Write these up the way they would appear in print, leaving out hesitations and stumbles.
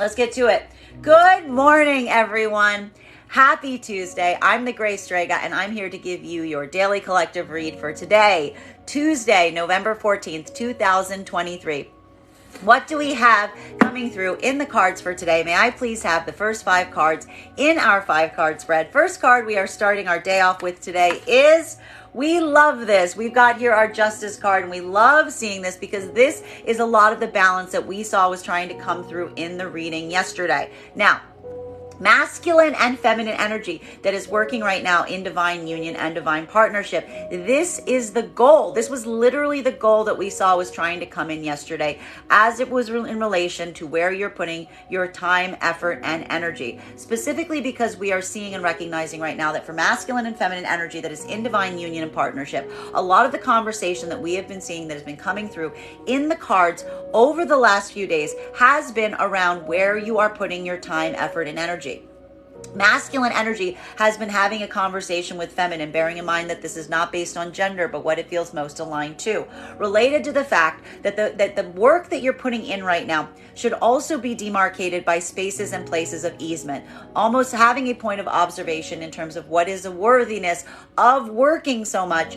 Let's get to it. Good morning, everyone. Happy Tuesday. I'm the Gray Strega, and I'm here to give you your daily collective read for today, Tuesday, November 14th, 2023. What do we have coming through in the cards for today? May I please have the first 5 cards in our 5-card spread? First card we are starting our day off with today is, we love this. We've got here our Justice card, and we love seeing this because this is a lot of the balance that we saw was trying to come through in the reading yesterday. Now, masculine and feminine energy that is working right now in divine union and divine partnership. This is the goal. This was literally the goal that we saw was trying to come in yesterday, as it was in relation to where you're putting your time, effort, and energy. Specifically because we are seeing and recognizing right now that for masculine and feminine energy that is in divine union and partnership, a lot of the conversation that we have been seeing that has been coming through in the cards over the last few days has been around where you are putting your time, effort, and energy. Masculine energy has been having a conversation with feminine, bearing in mind that this is not based on gender, but what it feels most aligned to, related to the fact that the work that you're putting in right now should also be demarcated by spaces and places of easement, almost having a point of observation in terms of what is the worthiness of working so much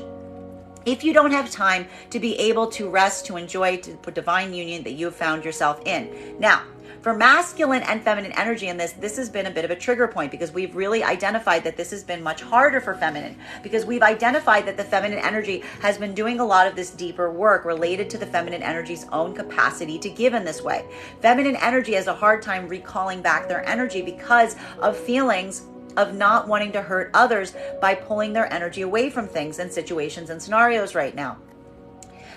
if you don't have time to be able to rest, to enjoy, to put divine union that you have found yourself in. Now, for masculine and feminine energy in this has been a bit of a trigger point because we've really identified that this has been much harder for feminine, because we've identified that the feminine energy has been doing a lot of this deeper work related to the feminine energy's own capacity to give in this way. Feminine energy has a hard time recalling back their energy because of feelings of not wanting to hurt others by pulling their energy away from things and situations and scenarios right now.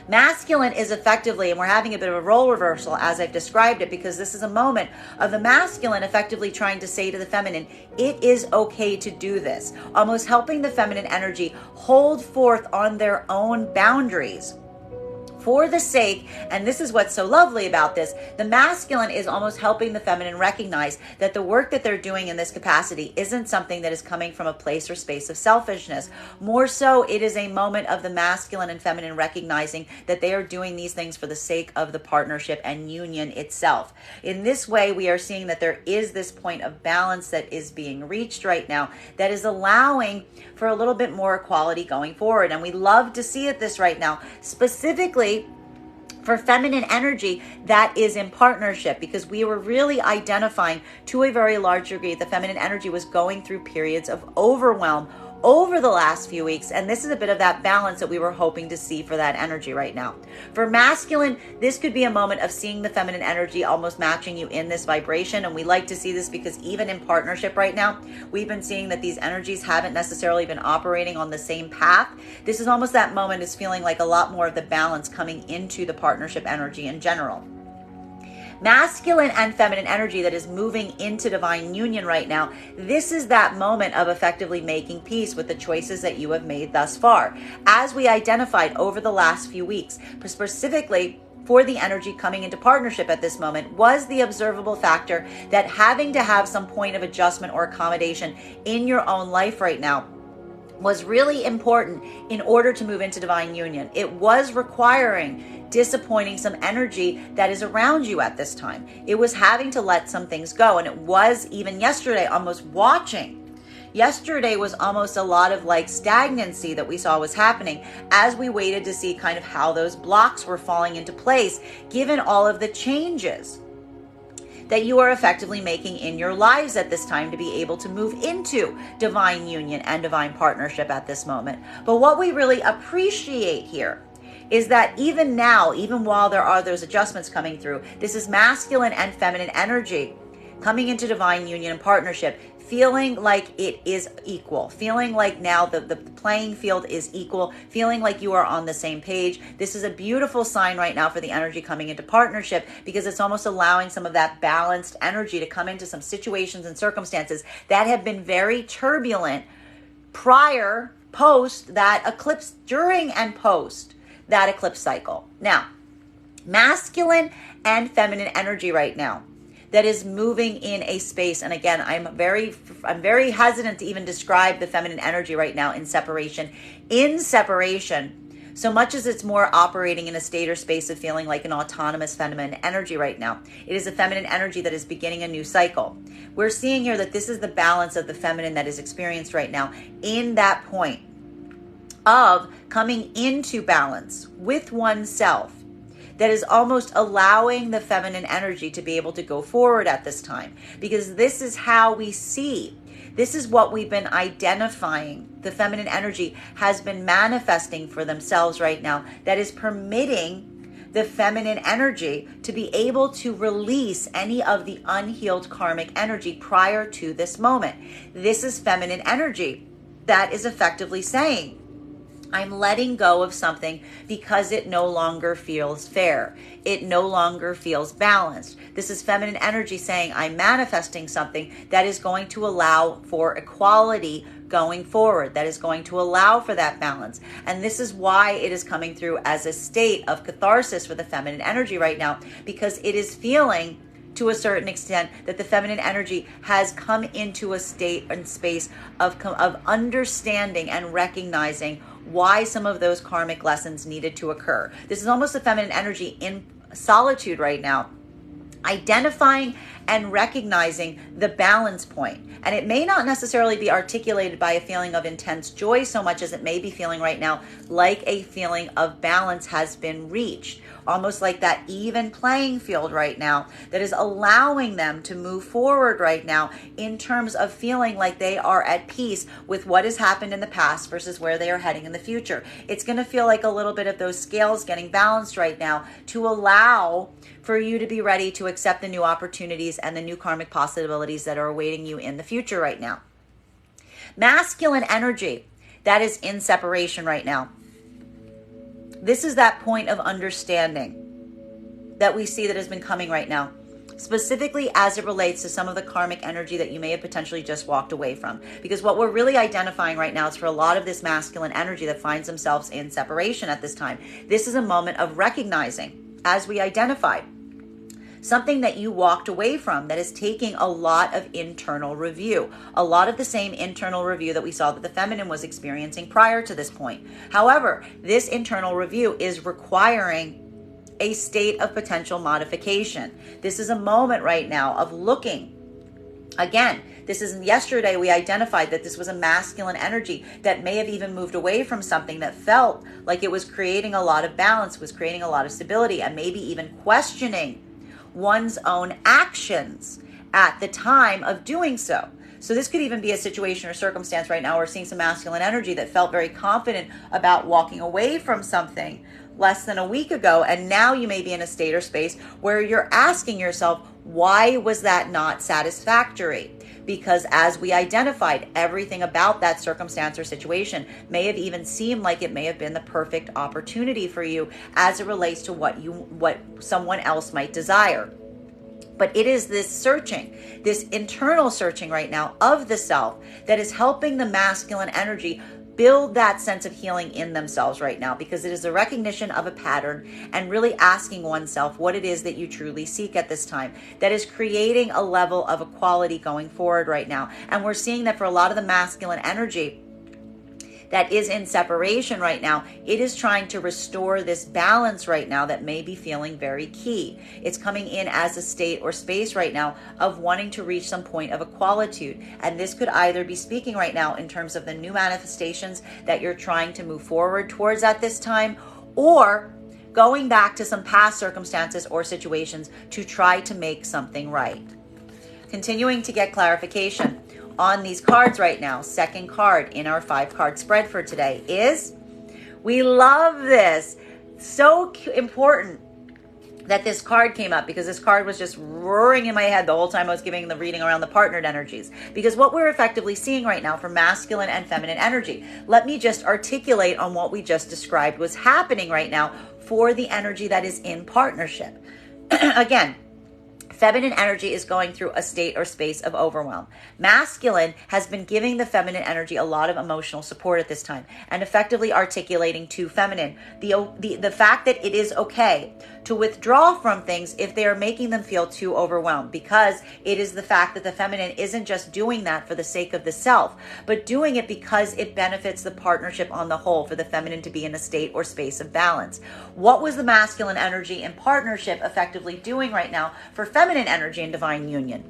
Masculine is effectively, and we're having a bit of a role reversal as I've described it, because this is a moment of the masculine effectively trying to say to the feminine, it is okay to do this, almost helping the feminine energy hold forth on their own boundaries. For the sake, and this is what's so lovely about this, the masculine is almost helping the feminine recognize that the work that they're doing in this capacity isn't something that is coming from a place or space of selfishness. More so, it is a moment of the masculine and feminine recognizing that they are doing these things for the sake of the partnership and union itself. In this way, we are seeing that there is this point of balance that is being reached right now that is allowing for a little bit more equality going forward. And we love to see it this right now, specifically for feminine energy that is in partnership, because we were really identifying to a very large degree the feminine energy was going through periods of overwhelm over the last few weeks, and this is a bit of that balance that we were hoping to see for that energy right now. For masculine, this could be a moment of seeing the feminine energy almost matching you in this vibration, and we like to see this because even in partnership right now, we've been seeing that these energies haven't necessarily been operating on the same path. This is almost that moment is feeling like a lot more of the balance coming into the partnership energy in general. Masculine and feminine energy that is moving into divine union right now, this is that moment of effectively making peace with the choices that you have made thus far. As we identified over the last few weeks, specifically for the energy coming into partnership at this moment, was the observable factor that having to have some point of adjustment or accommodation in your own life right now was really important in order to move into divine union. It was requiring disappointing some energy that is around you at this time. It was having to let some things go. And it was even yesterday almost watching. Yesterday was almost a lot of like stagnancy that we saw was happening as we waited to see kind of how those blocks were falling into place, given all of the changes that you are effectively making in your lives at this time to be able to move into divine union and divine partnership at this moment. But what we really appreciate here is that even now, even while there are those adjustments coming through, this is masculine and feminine energy coming into divine union and partnership, feeling like it is equal, feeling like now the playing field is equal, feeling like you are on the same page. This is a beautiful sign right now for the energy coming into partnership, because it's almost allowing some of that balanced energy to come into some situations and circumstances that have been very turbulent prior, post that eclipse, during and post that eclipse cycle. Now, masculine and feminine energy right now that is moving in a space. And again, I'm very hesitant to even describe the feminine energy right now in separation. In separation So much as it's more operating in a state or space of feeling like an autonomous feminine energy right now, it is a feminine energy that is beginning a new cycle. We're seeing here that this is the balance of the feminine that is experienced right now in that point of coming into balance with oneself, that is almost allowing the feminine energy to be able to go forward at this time. Because this is how we see. This is what we've been identifying. The feminine energy has been manifesting for themselves right now. That is permitting the feminine energy to be able to release any of the unhealed karmic energy prior to this moment. This is feminine energy that is effectively saying, I'm letting go of something because it no longer feels fair. It no longer feels balanced. This is feminine energy saying, I'm manifesting something that is going to allow for equality going forward, that is going to allow for that balance. And this is why it is coming through as a state of catharsis for the feminine energy right now, because it is feeling to a certain extent that the feminine energy has come into a state and space of understanding and recognizing why some of those karmic lessons needed to occur. This is almost the feminine energy in solitude right now, identifying and recognizing the balance point. And it may not necessarily be articulated by a feeling of intense joy so much as it may be feeling right now like a feeling of balance has been reached. Almost like that even playing field right now that is allowing them to move forward right now in terms of feeling like they are at peace with what has happened in the past versus where they are heading in the future. It's going to feel like a little bit of those scales getting balanced right now to allow for you to be ready to accept the new opportunities and the new karmic possibilities that are awaiting you in the future right now. Masculine energy that is in separation right now. This is that point of understanding that we see that has been coming right now, specifically as it relates to some of the karmic energy that you may have potentially just walked away from. Because what we're really identifying right now is for a lot of this masculine energy that finds themselves in separation at this time. This is a moment of recognizing, as we identified, something that you walked away from that is taking a lot of internal review, a lot of the same internal review that we saw that the feminine was experiencing prior to this point. However, this internal review is requiring a state of potential modification. This is a moment right now of looking. Again, this is yesterday we identified that this was a masculine energy that may have even moved away from something that felt like it was creating a lot of balance, was creating a lot of stability, and maybe even questioning one's own actions at the time of doing so. So this could even be a situation or circumstance right now. We're seeing some masculine energy that felt very confident about walking away from something less than a week ago. And now you may be in a state or space where you're asking yourself, why was that not satisfactory? Because as we identified, everything about that circumstance or situation may have even seemed like it may have been the perfect opportunity for you as it relates to what someone else might desire. But it is this searching, this internal searching right now of the self that is helping the masculine energy build that sense of healing in themselves right now, because it is a recognition of a pattern and really asking oneself what it is that you truly seek at this time that is creating a level of equality going forward right now. And we're seeing that for a lot of the masculine energy that is in separation right now, it is trying to restore this balance right now that may be feeling very key. It's coming in as a state or space right now of wanting to reach some point of equalitude. And this could either be speaking right now in terms of the new manifestations that you're trying to move forward towards at this time, or going back to some past circumstances or situations to try to make something right. Continuing to get clarification on these cards right now, second card in our 5-card spread for today is, we love this. So important that this card came up, because this card was just roaring in my head the whole time I was giving the reading around the partnered energies. Because what we're effectively seeing right now for masculine and feminine energy, let me just articulate on what we just described was happening right now for the energy that is in partnership. Again, Feminine energy is going through a state or space of overwhelm. Masculine has been giving the feminine energy a lot of emotional support at this time and effectively articulating to feminine the fact that it is okay to withdraw from things if they are making them feel too overwhelmed, because it is the fact that the feminine isn't just doing that for the sake of the self, but doing it because it benefits the partnership on the whole, for the feminine to be in a state or space of balance. What was the masculine energy in partnership effectively doing right now for feminine energy in divine union?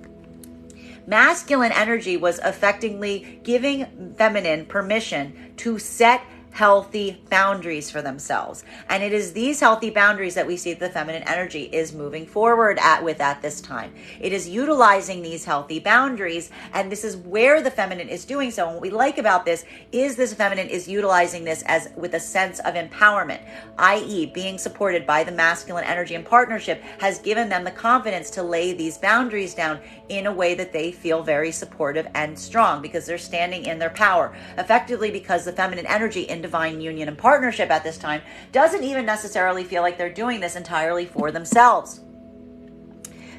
Masculine energy was effectively giving feminine permission to set healthy boundaries for themselves. And it is these healthy boundaries that we see the feminine energy is moving forward at this time. It is utilizing these healthy boundaries, and this is where the feminine is doing so. And what we like about this feminine is utilizing this as with a sense of empowerment, i.e. being supported by the masculine energy in partnership has given them the confidence to lay these boundaries down in a way that they feel very supportive and strong, because they're standing in their power. Effectively, because the feminine energy in divine union and partnership at this time doesn't even necessarily feel like they're doing this entirely for themselves.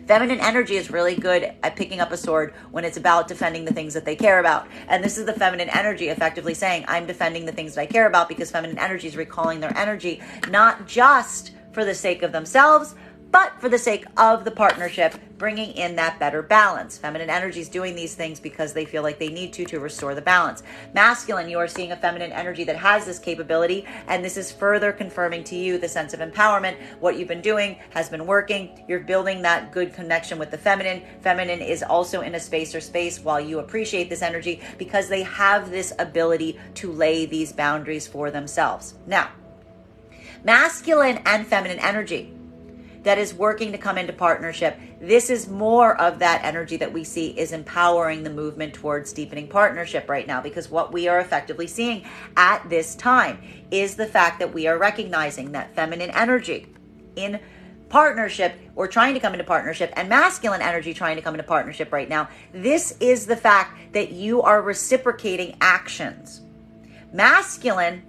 Feminine energy is really good at picking up a sword when it's about defending the things that they care about. And this is the feminine energy effectively saying, I'm defending the things that I care about, because feminine energy is recalling their energy, not just for the sake of themselves, but for the sake of the partnership, bringing in that better balance. Feminine energy is doing these things because they feel like they need to restore the balance. Masculine, you are seeing a feminine energy that has this capability, and this is further confirming to you the sense of empowerment. What you've been doing has been working. You're building that good connection with the feminine. Feminine is also in a space while you appreciate this energy, because they have this ability to lay these boundaries for themselves. Now, masculine and feminine energy that is working to come into partnership, this is more of that energy that we see is empowering the movement towards deepening partnership right now, because what we are effectively seeing at this time is the fact that we are recognizing that feminine energy in partnership, or trying to come into partnership, and masculine energy trying to come into partnership right now. This is the fact that you are reciprocating actions. Masculine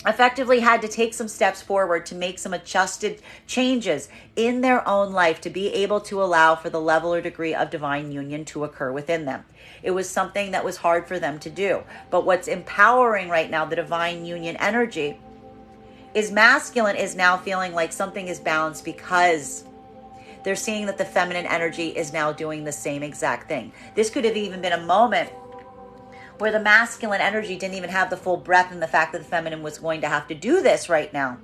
effectively had to take some steps forward to make some adjusted changes in their own life to be able to allow for the level or degree of divine union to occur within them. It was something that was hard for them to do. But what's empowering right now, the divine union energy, is masculine is now feeling like something is balanced, because they're seeing that the feminine energy is now doing the same exact thing. This could have even been a moment where the masculine energy didn't even have the full breath in the fact that the feminine was going to have to do this right now.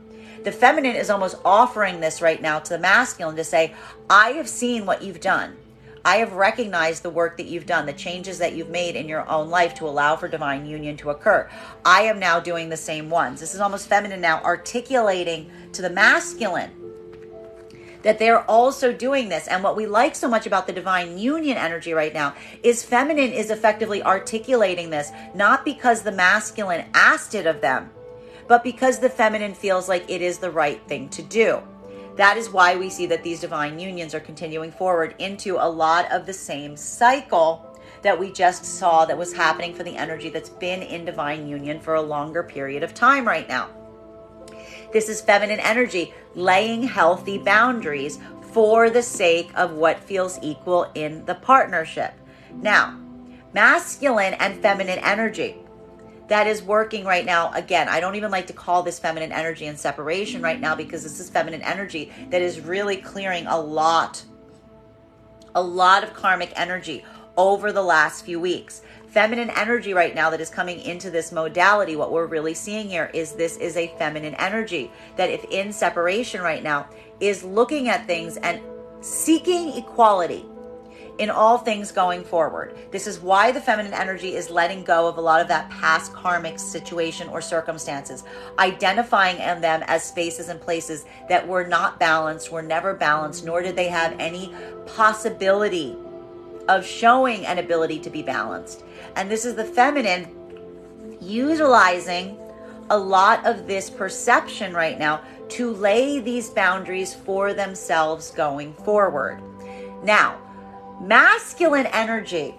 The feminine is almost offering this right now to the masculine to say, I have seen what you've done. I have recognized the work that you've done, the changes that you've made in your own life to allow for divine union to occur. I am now doing the same ones. This is almost feminine now articulating to the masculine that they're also doing this. And what we like so much about the divine union energy right now is feminine is effectively articulating this, not because the masculine asked it of them, but because the feminine feels like it is the right thing to do. That is why we see that these divine unions are continuing forward into a lot of the same cycle that we just saw that was happening for the energy that's been in divine union for a longer period of time right now. This is feminine energy laying healthy boundaries for the sake of what feels equal in the partnership. Now, masculine and feminine energy that is working right now. Again, I don't even like to call this feminine energy in separation right now, because this is feminine energy that is really clearing a lot of karmic energy over the last few weeks. Feminine energy right now that is coming into this modality, what we're really seeing here is this is a feminine energy that, if in separation right now, is looking at things and seeking equality in all things going forward. This is why the feminine energy is letting go of a lot of that past karmic situation or circumstances, identifying them as spaces and places that were not balanced, were never balanced, nor did they have any possibility of showing an ability to be balanced. And this is the feminine utilizing a lot of this perception right now to lay these boundaries for themselves going forward. Now, masculine energy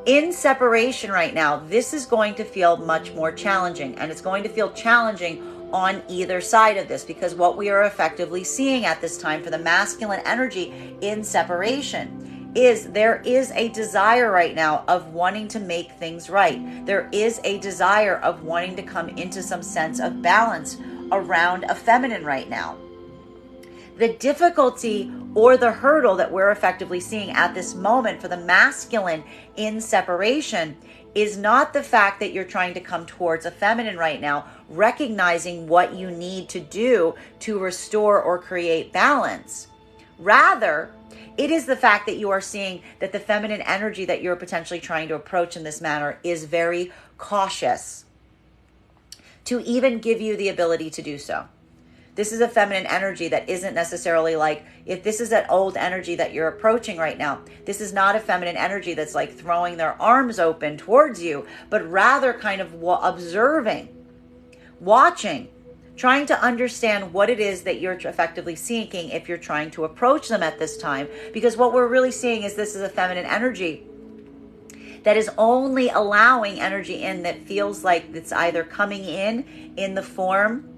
in separation right now, this is going to feel much more challenging, and it's going to feel challenging on either side of this, because what we are effectively seeing at this time for the masculine energy in separation is there is a desire right now of wanting to make things right. There is a desire of wanting to come into some sense of balance around a feminine right now. The difficulty or the hurdle that we're effectively seeing at this moment for the masculine in separation is not the fact that you're trying to come towards a feminine right now, recognizing what you need to do to restore or create balance. Rather, it is the fact that you are seeing that the feminine energy that you're potentially trying to approach in this manner is very cautious to even give you the ability to do so. This is a feminine energy that isn't necessarily like, if this is that old energy that you're approaching right now, this is not a feminine energy that's like throwing their arms open towards you, but rather kind of observing, watching, trying to understand what it is that you're effectively seeking if you're trying to approach them at this time. Because what we're really seeing is this is a feminine energy that is only allowing energy in that feels like it's either coming in the form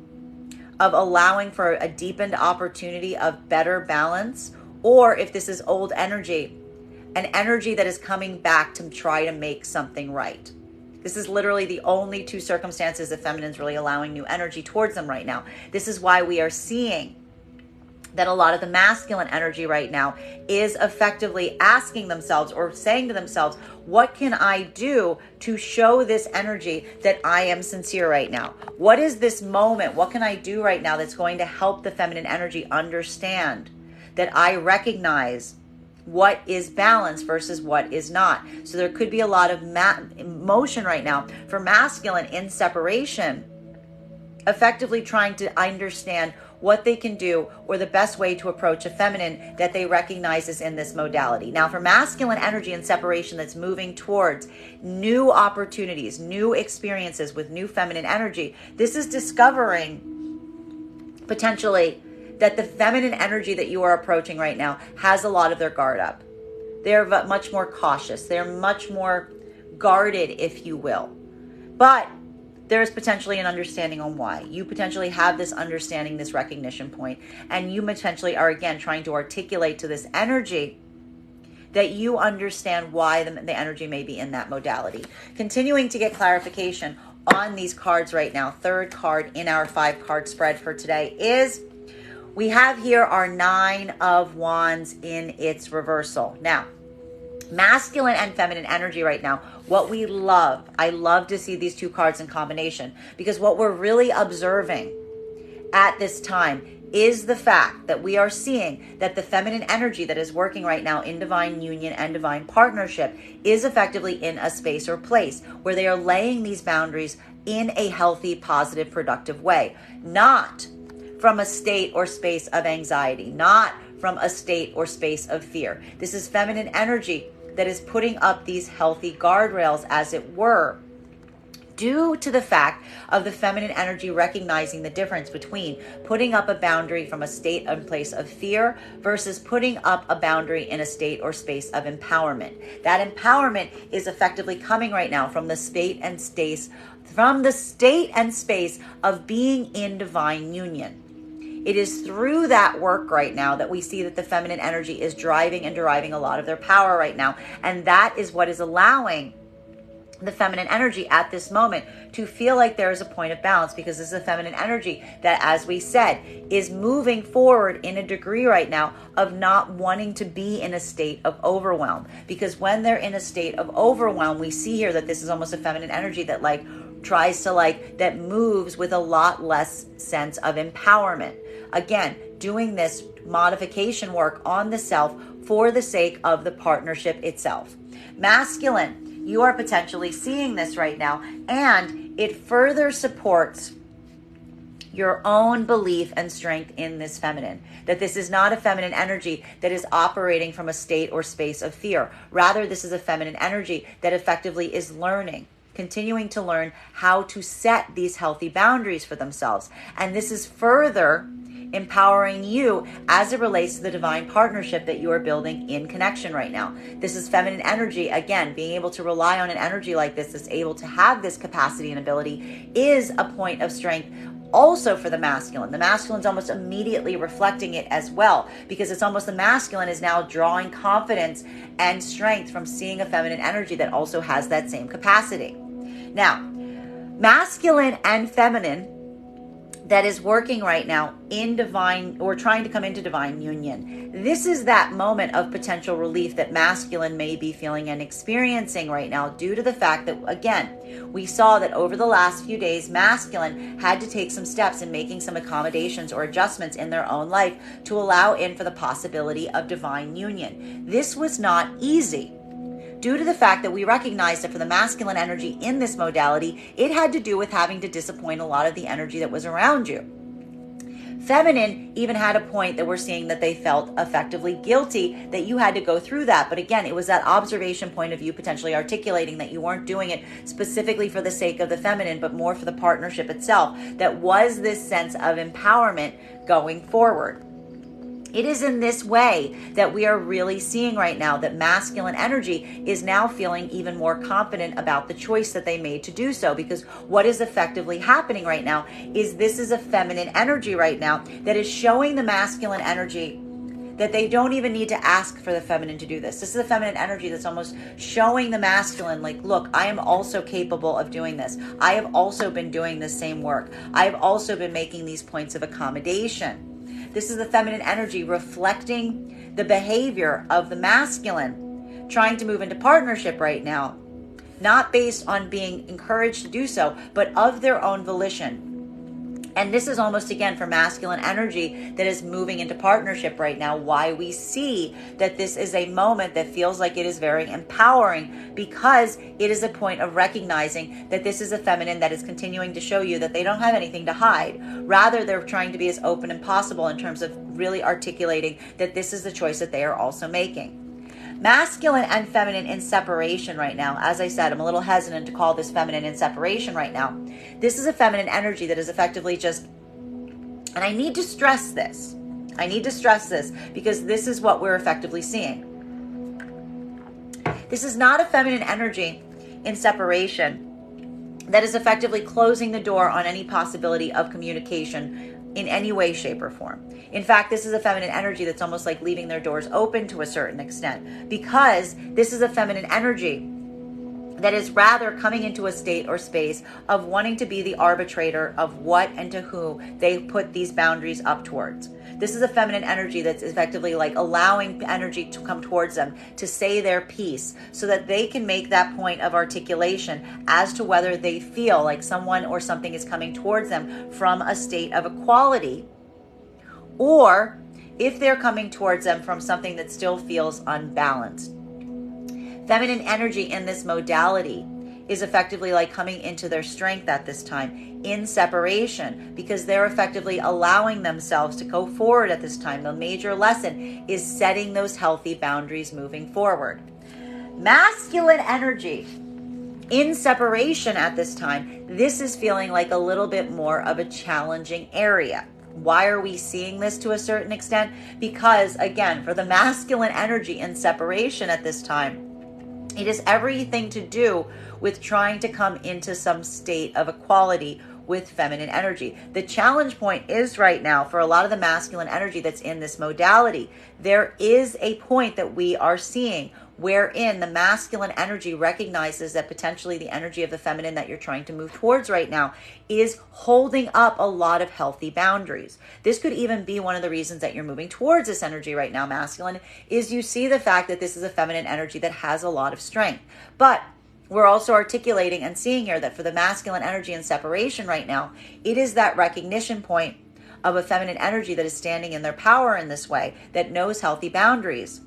of allowing for a deepened opportunity of better balance, or if this is old energy, an energy that is coming back to try to make something right. This is literally the only two circumstances that feminine's really allowing new energy towards them right now. This is why we are seeing that a lot of the masculine energy right now is effectively asking themselves or saying to themselves, what can I do to show this energy that I am sincere right now? What is this moment? What can I do right now that's going to help the feminine energy understand that I recognize what is balance versus what is not? So there could be a lot of emotion right now for masculine in separation, effectively trying to understand what they can do or the best way to approach a feminine that they recognize is in this modality. Now, for masculine energy and separation that's moving towards new opportunities, new experiences with new feminine energy, this is discovering potentially that the feminine energy that you are approaching right now has a lot of their guard up. They're much more cautious. They're much more guarded, if you will. But there's potentially an understanding on why. You potentially have this understanding, this recognition point, and you potentially are, again, trying to articulate to this energy that you understand why the energy may be in that modality. Continuing to get clarification on these cards right now, third card in our 5-card spread for today is, we have here our 9 of Wands in its reversal. Now, masculine and feminine energy right now, what we love, I love to see these two cards in combination, because what we're really observing at this time is the fact that we are seeing that the feminine energy that is working right now in divine union and divine partnership is effectively in a space or place where they are laying these boundaries in a healthy, positive, productive way, not from a state or space of anxiety, not from a state or space of fear. This is feminine energy that is putting up these healthy guardrails, as it were, due to the fact of the feminine energy recognizing the difference between putting up a boundary from a state and place of fear versus putting up a boundary in a state or space of empowerment. That empowerment is effectively coming right now from the state and space of being in divine union. It is through that work right now that we see that the feminine energy is driving and deriving a lot of their power right now. And that is what is allowing the feminine energy at this moment to feel like there is a point of balance, because this is a feminine energy that, as we said, is moving forward in a degree right now of not wanting to be in a state of overwhelm. Because when they're in a state of overwhelm, we see here that this is almost a feminine energy that tries to that moves with a lot less sense of empowerment. Again, doing this modification work on the self for the sake of the partnership itself. Masculine, you are potentially seeing this right now, and it further supports your own belief and strength in this feminine, that this is not a feminine energy that is operating from a state or space of fear. Rather, this is a feminine energy that effectively is continuing to learn how to set these healthy boundaries for themselves. And this is further empowering you as it relates to the divine partnership that you are building in connection right now. This is feminine energy. Again, being able to rely on an energy like this that's able to have this capacity and ability is a point of strength also for the masculine. The masculine's almost immediately reflecting it as well, because it's almost the masculine is now drawing confidence and strength from seeing a feminine energy that also has that same capacity. Now, masculine and feminine that is working right now in divine, or trying to come into divine union. This is that moment of potential relief that masculine may be feeling and experiencing right now, due to the fact that, again, we saw that over the last few days, masculine had to take some steps in making some accommodations or adjustments in their own life to allow in for the possibility of divine union. This was not easy, due to the fact that we recognized that for the masculine energy in this modality, it had to do with having to disappoint a lot of the energy that was around you. Feminine even had a point that we're seeing that they felt effectively guilty that you had to go through that. But again, it was that observation point of view potentially articulating that you weren't doing it specifically for the sake of the feminine, but more for the partnership itself. That was this sense of empowerment going forward. It is in this way that we are really seeing right now that masculine energy is now feeling even more confident about the choice that they made to do so, because what is effectively happening right now is this is a feminine energy right now that is showing the masculine energy that they don't even need to ask for the feminine to do this. This is a feminine energy that's almost showing the masculine, like, look, I am also capable of doing this. I have also been doing the same work. I have also been making these points of accommodation. This is the feminine energy reflecting the behavior of the masculine, trying to move into partnership right now, not based on being encouraged to do so, but of their own volition. And this is almost, again, for masculine energy that is moving into partnership right now, why we see that this is a moment that feels like it is very empowering, because it is a point of recognizing that this is a feminine that is continuing to show you that they don't have anything to hide. Rather, they're trying to be as open as possible in terms of really articulating that this is the choice that they are also making. Masculine and feminine in separation right now. As I said, I'm a little hesitant to call this feminine in separation right now. This is a feminine energy that is effectively just, and I need to stress this. I need to stress this because this is what we're effectively seeing. This is not a feminine energy in separation that is effectively closing the door on any possibility of communication in any way, shape, or form. In fact, this is a feminine energy that's almost like leaving their doors open to a certain extent, because this is a feminine energy that is rather coming into a state or space of wanting to be the arbitrator of what and to who they put these boundaries up towards. This is a feminine energy that's effectively like allowing energy to come towards them to say their piece so that they can make that point of articulation as to whether they feel like someone or something is coming towards them from a state of equality, or if they're coming towards them from something that still feels unbalanced. Feminine energy in this modality is effectively like coming into their strength at this time in separation, because they're effectively allowing themselves to go forward at this time. The major lesson is setting those healthy boundaries moving forward. Masculine energy in separation at this time, this is feeling like a little bit more of a challenging area. Why are we seeing this to a certain extent? Because, again, for the masculine energy in separation at this time, it is everything to do with trying to come into some state of equality with feminine energy. The challenge point is right now for a lot of the masculine energy that's in this modality, there is a point that we are seeing wherein the masculine energy recognizes that potentially the energy of the feminine that you're trying to move towards right now is holding up a lot of healthy boundaries. This could even be one of the reasons that you're moving towards this energy right now, masculine, is you see the fact that this is a feminine energy that has a lot of strength. But we're also articulating and seeing here that for the masculine energy in separation right now, it is that recognition point of a feminine energy that is standing in their power in this way, that knows healthy boundaries,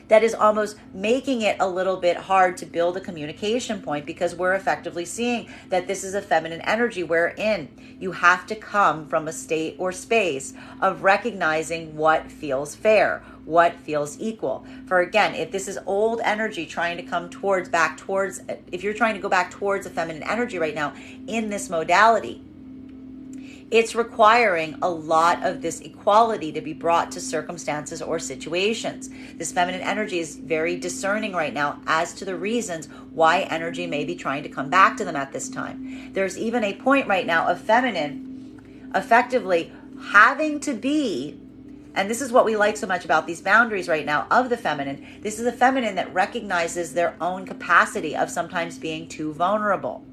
that is almost making it a little bit hard to build a communication point, because we're effectively seeing that this is a feminine energy wherein you have to come from a state or space of recognizing what feels fair, what feels equal. For again, if this is old energy trying to come back towards, if you're trying to go back towards a feminine energy right now in this modality, it's requiring a lot of this equality to be brought to circumstances or situations. This feminine energy is very discerning right now as to the reasons why energy may be trying to come back to them at this time. There's even a point right now of feminine effectively having to be, and this is what we like so much about these boundaries right now of the feminine. This is a feminine that recognizes their own capacity of sometimes being too vulnerable.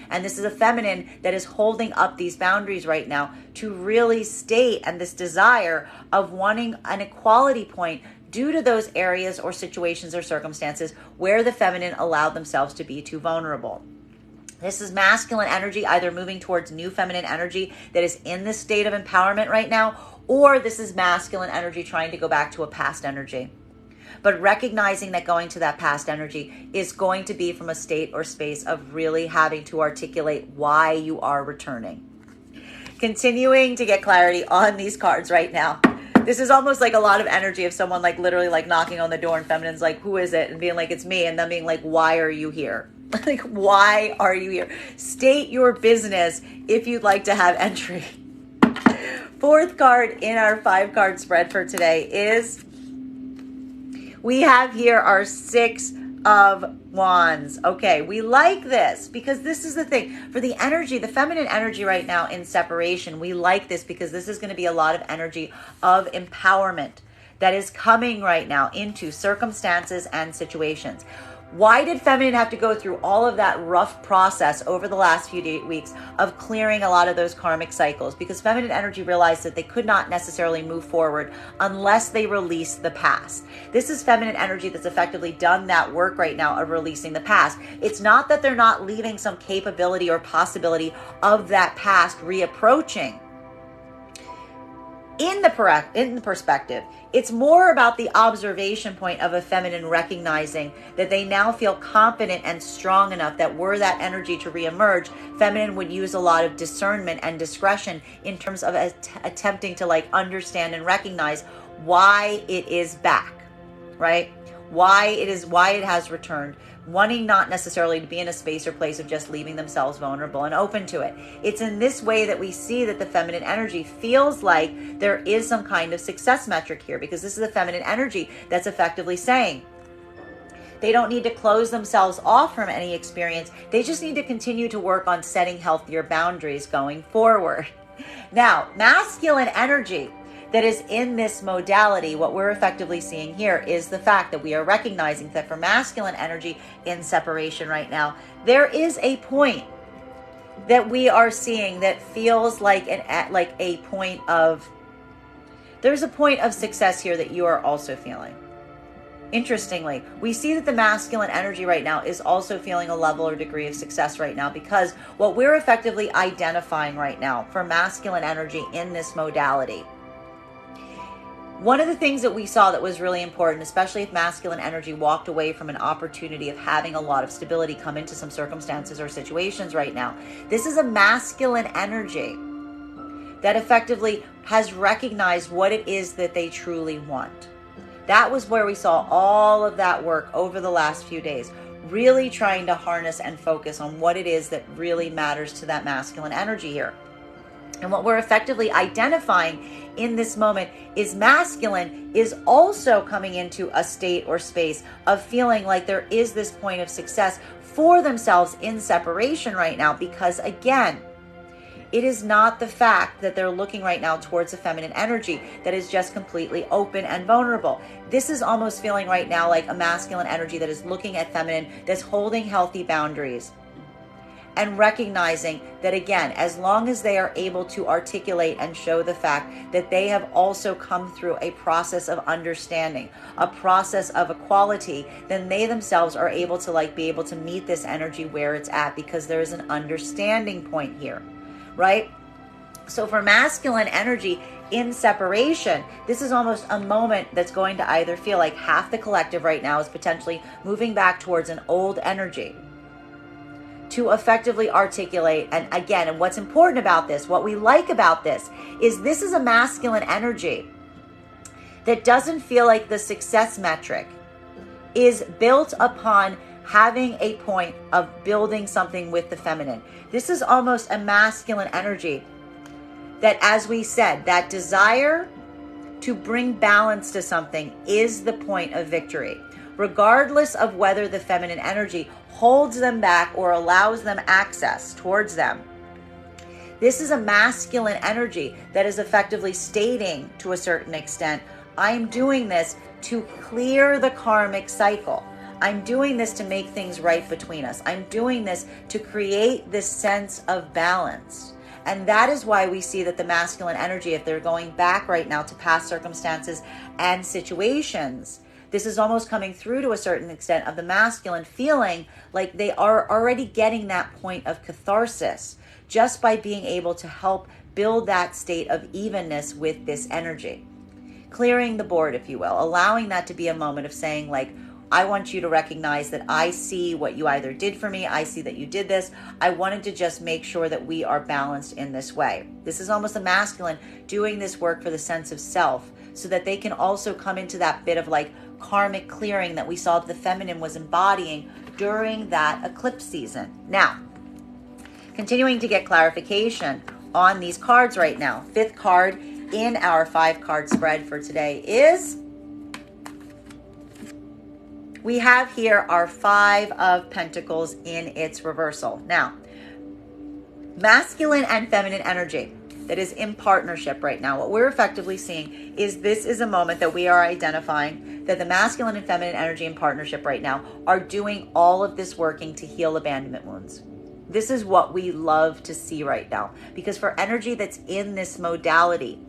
And this is a feminine that is holding up these boundaries right now to really state, and this desire of wanting an equality point due to those areas or situations or circumstances where the feminine allowed themselves to be too vulnerable. This is masculine energy either moving towards new feminine energy that is in this state of empowerment right now, or this is masculine energy trying to go back to a past energy. But recognizing that going to that past energy is going to be from a state or space of really having to articulate why you are returning. Continuing to get clarity on these cards right now. This is almost like a lot of energy of someone like literally like knocking on the door and feminine's like, who is it? And being like, it's me. And then being like, why are you here? Like, why are you here? State your business if you'd like to have entry. Fourth card in our 5-card spread for today is, we have here our 6 of Wands. Okay, we like this because this is the thing. For the energy, the feminine energy right now in separation, we like this because this is going to be a lot of energy of empowerment that is coming right now into circumstances and situations. Why did feminine have to go through all of that rough process over the last few weeks of clearing a lot of those karmic cycles? Because feminine energy realized that they could not necessarily move forward unless they released the past. This is feminine energy that's effectively done that work right now of releasing the past. It's not that they're not leaving some capability or possibility of that past reapproaching. In the perspective, it's more about the observation point of a feminine recognizing that they now feel confident and strong enough that were that energy to reemerge, feminine would use a lot of discernment and discretion in terms of attempting to like understand and recognize why it is back, right? Why it has returned, wanting not necessarily to be in a space or place of just leaving themselves vulnerable and open to it. It's in this way that we see that the feminine energy feels like there is some kind of success metric here, because this is the feminine energy that's effectively saying they don't need to close themselves off from any experience. They just need to continue to work on setting healthier boundaries going forward. Now, masculine energy that is in this modality, what we're effectively seeing here is the fact that we are recognizing that for masculine energy in separation right now, there is a point that we are seeing that feels like a point of, there's a point of success here that you are also feeling. Interestingly, we see that the masculine energy right now is also feeling a level or degree of success right now, because what we're effectively identifying right now for masculine energy in this modality, one of the things that we saw that was really important, especially if masculine energy walked away from an opportunity of having a lot of stability come into some circumstances or situations right now, this is a masculine energy that effectively has recognized what it is that they truly want. That was where we saw all of that work over the last few days, really trying to harness and focus on what it is that really matters to that masculine energy here. And what we're effectively identifying in this moment is masculine is also coming into a state or space of feeling like there is this point of success for themselves in separation right now, because again, it is not the fact that they're looking right now towards a feminine energy that is just completely open and vulnerable. This is almost feeling right now like a masculine energy that is looking at feminine, that's holding healthy boundaries and recognizing that, again, as long as they are able to articulate and show the fact that they have also come through a process of understanding, a process of equality, then they themselves are able to be able to meet this energy where it's at, because there is an understanding point here, right? So for masculine energy in separation, this is almost a moment that's going to either feel like half the collective right now is potentially moving back towards an old energy to effectively articulate. And again, and what's important about this, what we like about this is a masculine energy that doesn't feel like the success metric is built upon having a point of building something with the feminine. This is almost a masculine energy that, as we said, that desire to bring balance to something is the point of victory, regardless of whether the feminine energy holds them back or allows them access towards them. This is a masculine energy that is effectively stating, to a certain extent, I'm doing this to clear the karmic cycle. I'm doing this to make things right between us. I'm doing this to create this sense of balance. And that is why we see that the masculine energy, if they're going back right now to past circumstances and situations, this is almost coming through to a certain extent of the masculine feeling like they are already getting that point of catharsis just by being able to help build that state of evenness with this energy. Clearing the board, if you will, allowing that to be a moment of saying, like, I want you to recognize that I see what you either did for me. I see that you did this. I wanted to just make sure that we are balanced in this way. This is almost a masculine doing this work for the sense of self so that they can also come into that bit of like karmic clearing that we saw that the feminine was embodying during that eclipse season. Now, continuing to get clarification on these cards right now. Fifth card in our 5-card spread for today is, we have here our 5 of Pentacles in its reversal. Now, masculine and feminine energy that is in partnership right now, what we're effectively seeing is this is a moment that we are identifying that the masculine and feminine energy in partnership right now are doing all of this working to heal abandonment wounds. This is what we love to see right now, because for energy that's in this modality,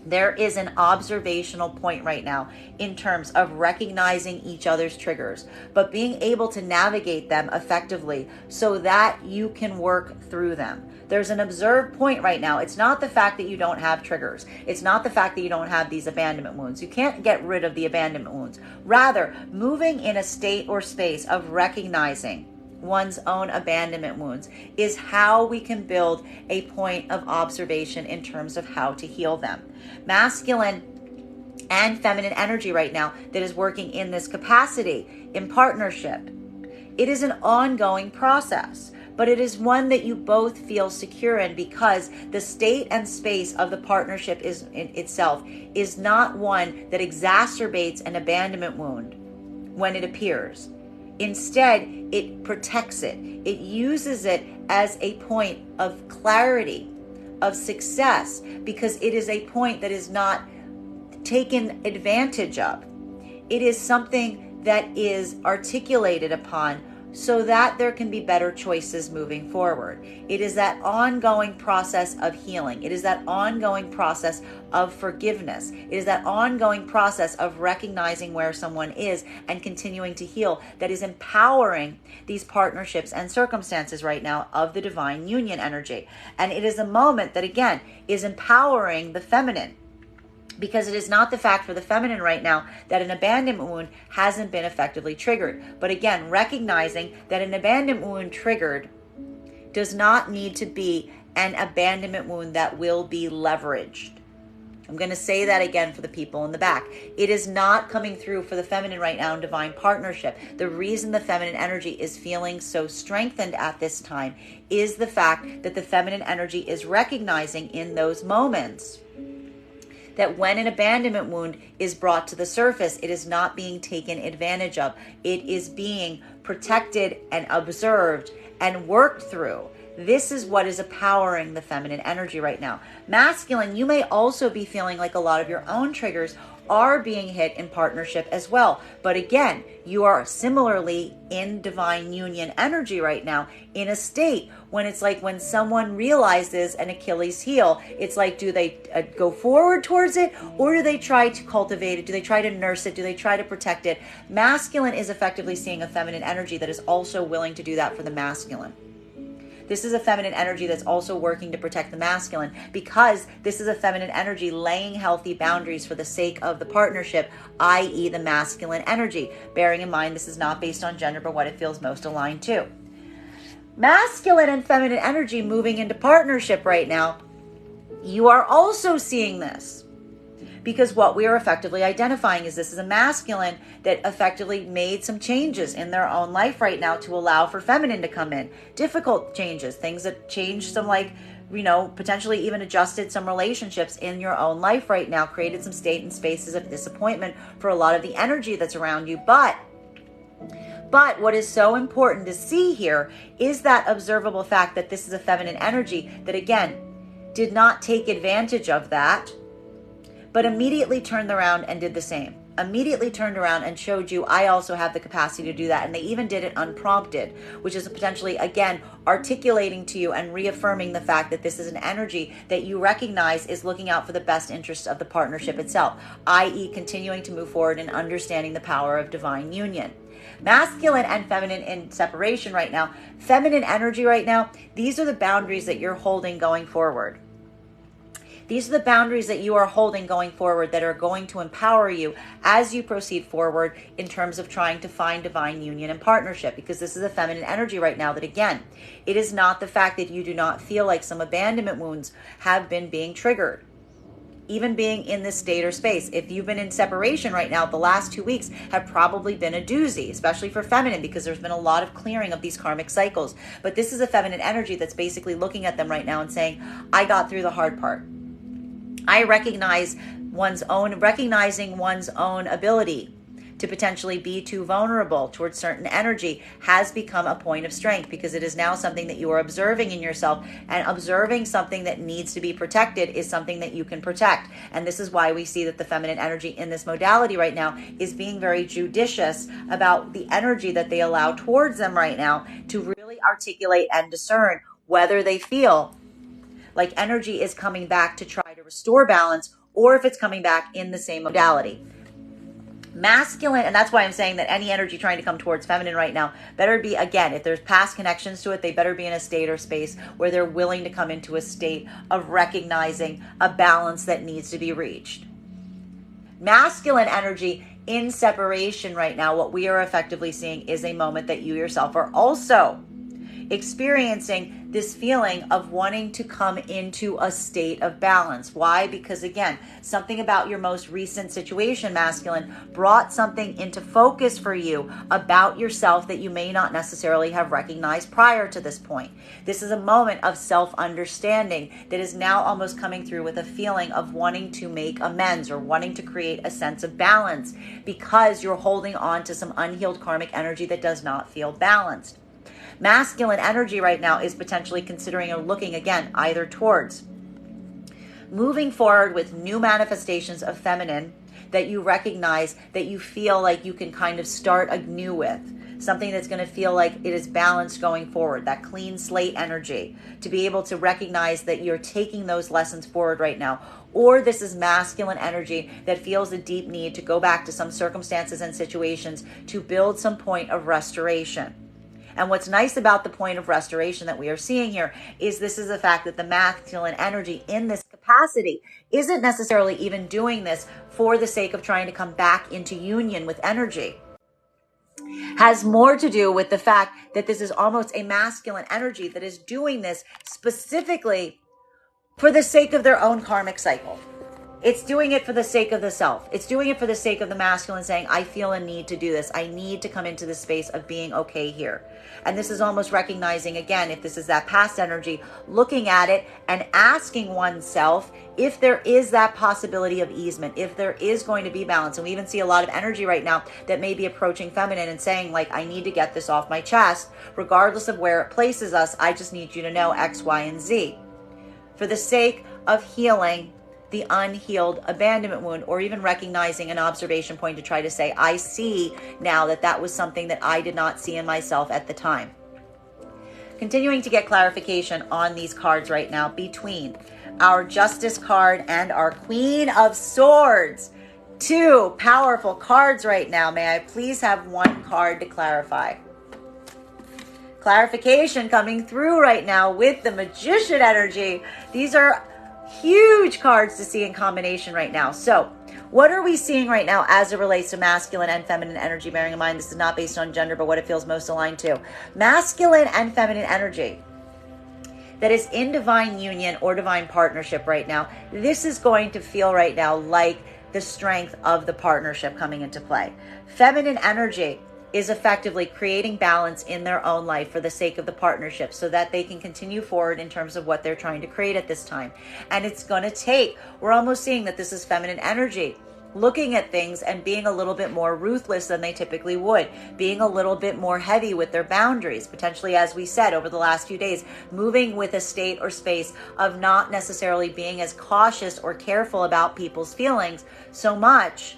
there is an observational point right now in terms of recognizing each other's triggers, but being able to navigate them effectively so that you can work through them. There's an observed point right now. It's not the fact that you don't have triggers. It's not the fact that you don't have these abandonment wounds. You can't get rid of the abandonment wounds. Rather, moving in a state or space of recognizing one's own abandonment wounds is how we can build a point of observation in terms of how to heal them. Masculine and feminine energy right now that is working in this capacity in partnership. It is an ongoing process, but it is one that you both feel secure in because the state and space of the partnership is in itself is not one that exacerbates an abandonment wound when it appears. Instead, it protects it. It uses it as a point of clarity, of success, because it is a point that is not taken advantage of. It is something that is articulated upon so that there can be better choices moving forward. It is that ongoing process of healing. It is that ongoing process of forgiveness. It is that ongoing process of recognizing where someone is and continuing to heal that is empowering these partnerships and circumstances right now of the divine union energy. And it is a moment that, again, is empowering the feminine, because it is not the fact for the feminine right now that an abandonment wound hasn't been effectively triggered. But again, recognizing that an abandonment wound triggered does not need to be an abandonment wound that will be leveraged. I'm going to say that again for the people in the back. It is not coming through for the feminine right now in divine partnership. The reason the feminine energy is feeling so strengthened at this time is the fact that the feminine energy is recognizing in those moments that when an abandonment wound is brought to the surface, it is not being taken advantage of. It is being protected and observed and worked through. This is what is empowering the feminine energy right now. Masculine, you may also be feeling like a lot of your own triggers are being hit in partnership as well. But again, you are similarly in divine union energy right now in a state when it's like when someone realizes an Achilles heel, it's like, do they go forward towards it, or do they try to cultivate it? Do they try to nurse it? Do they try to protect it? Masculine is effectively seeing a feminine energy that is also willing to do that for the masculine. This is a feminine energy that's also working to protect the masculine, because this is a feminine energy laying healthy boundaries for the sake of the partnership, i.e. the masculine energy. Bearing in mind, this is not based on gender, but what it feels most aligned to. Masculine and feminine energy moving into partnership right now, you are also seeing this. Because what we are effectively identifying is this is a masculine that effectively made some changes in their own life right now to allow for feminine to come in. Difficult changes, things that changed some, like, potentially even adjusted some relationships in your own life right now, created some state and spaces of disappointment for a lot of the energy that's around you. But But what is so important to see here is that observable fact that this is a feminine energy that, again, did not take advantage of that, but immediately turned around and did the same. Immediately turned around and showed you, I also have the capacity to do that. And they even did it unprompted, which is potentially, again, articulating to you and reaffirming the fact that this is an energy that you recognize is looking out for the best interests of the partnership itself, i.e. continuing to move forward and understanding the power of divine union. Masculine and feminine in separation right now. Feminine energy right now, these are the boundaries that you're holding going forward. These are the boundaries that you are holding going forward that are going to empower you as you proceed forward in terms of trying to find divine union and partnership, because this is a feminine energy right now that, again, it is not the fact that you do not feel like some abandonment wounds have been being triggered. Even being in this state or space. If you've been in separation right now, the last 2 weeks have probably been a doozy, especially for feminine, because there's been a lot of clearing of these karmic cycles. But this is a feminine energy that's basically looking at them right now and saying, I got through the hard part. I recognizing one's own ability to potentially be too vulnerable towards certain energy has become a point of strength, because it is now something that you are observing in yourself, and observing something that needs to be protected is something that you can protect. And this is why we see that the feminine energy in this modality right now is being very judicious about the energy that they allow towards them right now to really articulate and discern whether they feel like energy is coming back to try to restore balance, or if it's coming back in the same modality. Masculine, and that's why I'm saying that any energy trying to come towards feminine right now better be, again, if there's past connections to it, they better be in a state or space where they're willing to come into a state of recognizing a balance that needs to be reached. Masculine energy in separation right now, what we are effectively seeing is a moment that you yourself are also experiencing this feeling of wanting to come into a state of balance. Why? Because, again, something about your most recent situation, masculine, brought something into focus for you about yourself that you may not necessarily have recognized prior to this point. This is a moment of self-understanding that is now almost coming through with a feeling of wanting to make amends or wanting to create a sense of balance, because you're holding on to some unhealed karmic energy that does not feel balanced. Masculine energy right now is potentially considering or looking, again, either towards moving forward with new manifestations of feminine that you recognize, that you feel like you can kind of start anew with. Something that's going to feel like it is balanced going forward, that clean slate energy, to be able to recognize that you're taking those lessons forward right now. Or this is masculine energy that feels a deep need to go back to some circumstances and situations to build some point of restoration. And what's nice about the point of restoration that we are seeing here is this is the fact that the masculine energy in this capacity isn't necessarily even doing this for the sake of trying to come back into union with energy. Has more to do with the fact that this is almost a masculine energy that is doing this specifically for the sake of their own karmic cycle. It's doing it for the sake of the self. It's doing it for the sake of the masculine saying, I feel a need to do this. I need to come into this space of being okay here. And this is almost recognizing, again, if this is that past energy, looking at it and asking oneself if there is that possibility of easement, if there is going to be balance. And we even see a lot of energy right now that may be approaching feminine and saying, like, I need to get this off my chest. Regardless of where it places us, I just need you to know X, Y, and Z. For the sake of healing the unhealed abandonment wound, or even recognizing an observation point to try to say, I see now that that was something that I did not see in myself at the time. Continuing to get clarification on these cards right now between our Justice card and our Queen of Swords. Two powerful cards right now. May I please have one card to clarify? Clarification coming through right now with the Magician energy. These are huge cards to see in combination right now. So what are we seeing right now as it relates to masculine and feminine energy? Bearing in mind, this is not based on gender, but what it feels most aligned to. Masculine and feminine energy that is in divine union or divine partnership right now. This is going to feel right now like the strength of the partnership coming into play. Feminine energy is effectively creating balance in their own life for the sake of the partnership so that they can continue forward in terms of what they're trying to create at this time. And it's going to take, we're almost seeing that this is feminine energy looking at things and being a little bit more ruthless than they typically would, being a little bit more heavy with their boundaries, potentially, as we said, over the last few days, moving with a state or space of not necessarily being as cautious or careful about people's feelings so much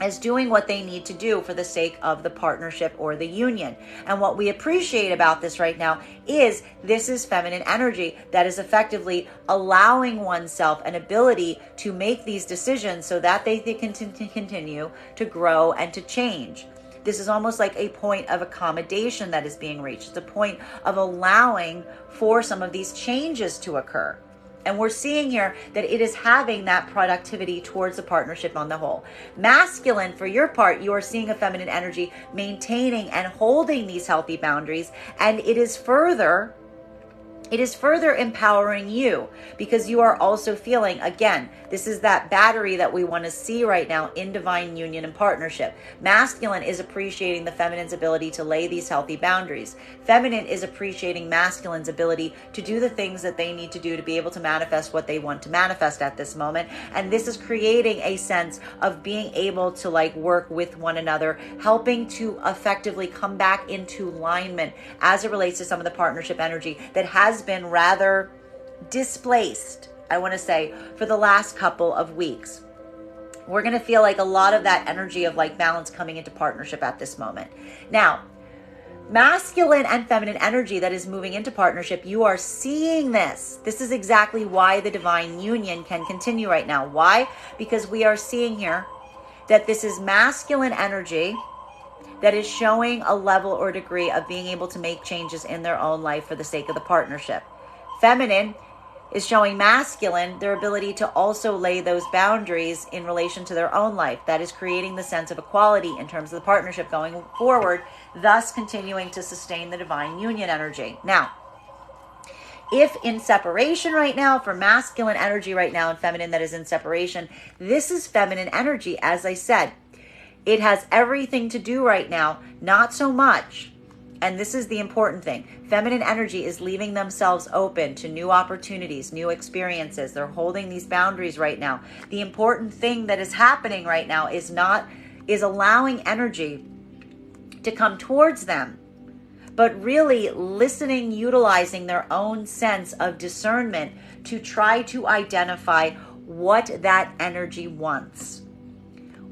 as doing what they need to do for the sake of the partnership or the union. And what we appreciate about this right now is this is feminine energy that is effectively allowing oneself an ability to make these decisions so that they can continue to grow and to change. This is almost like a point of accommodation that is being reached. It's a point of allowing for some of these changes to occur. And we're seeing here that it is having that productivity towards the partnership on the whole. Masculine, for your part, you are seeing a feminine energy maintaining and holding these healthy boundaries. And it is further empowering you because you are also feeling, again, this is that battery that we want to see right now in divine union and partnership. Masculine is appreciating the feminine's ability to lay these healthy boundaries. Feminine is appreciating masculine's ability to do the things that they need to do to be able to manifest what they want to manifest at this moment. And this is creating a sense of being able to work with one another, helping to effectively come back into alignment as it relates to some of the partnership energy that has been rather displaced, I want to say, for the last couple of weeks. We're going to feel like a lot of that energy of balance coming into partnership at this moment. Now, masculine and feminine energy that is moving into partnership, you are seeing this. This is exactly why the divine union can continue right now. Why? Because we are seeing here that this is masculine energy that is showing a level or degree of being able to make changes in their own life for the sake of the partnership. Feminine is showing masculine their ability to also lay those boundaries in relation to their own life. That is creating the sense of equality in terms of the partnership going forward, thus continuing to sustain the divine union energy. Now, if in separation right now, for masculine energy right now and feminine that is in separation, this is feminine energy, as I said. It has everything to do right now, not so much. And this is the important thing. Feminine energy is leaving themselves open to new opportunities, new experiences. They're holding these boundaries right now. The important thing that is happening right now is allowing energy to come towards them, but really listening, utilizing their own sense of discernment to try to identify what that energy wants,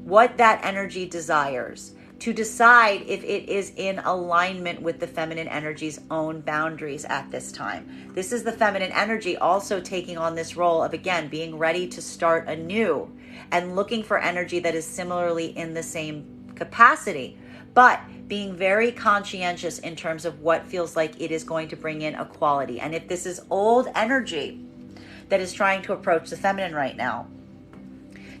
what that energy desires, to decide if it is in alignment with the feminine energy's own boundaries at this time. This is the feminine energy also taking on this role of, again, being ready to start anew and looking for energy that is similarly in the same capacity, but being very conscientious in terms of what feels like it is going to bring in equality. And if this is old energy that is trying to approach the feminine right now,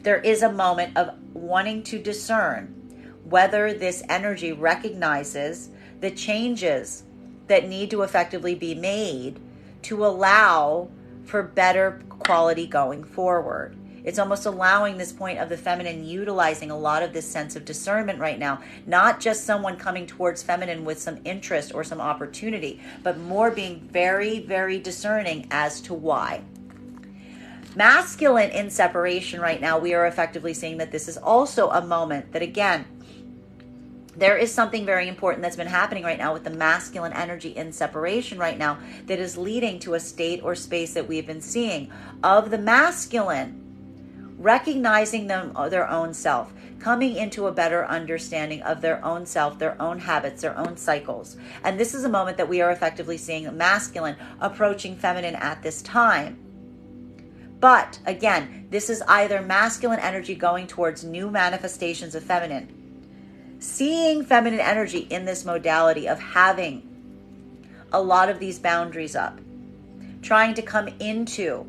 there is a moment of wanting to discern whether this energy recognizes the changes that need to effectively be made to allow for better quality going forward. It's almost allowing this point of the feminine utilizing a lot of this sense of discernment right now, not just someone coming towards feminine with some interest or some opportunity, but more being very, very discerning as to why. Masculine in separation right now, we are effectively seeing that this is also a moment that, again, there is something very important that's been happening right now with the masculine energy in separation right now that is leading to a state or space that we've been seeing of the masculine recognizing their own self, coming into a better understanding of their own self, their own habits, their own cycles. And this is a moment that we are effectively seeing the masculine approaching feminine at this time. But again, this is either masculine energy going towards new manifestations of feminine, seeing feminine energy in this modality of having a lot of these boundaries up, trying to come into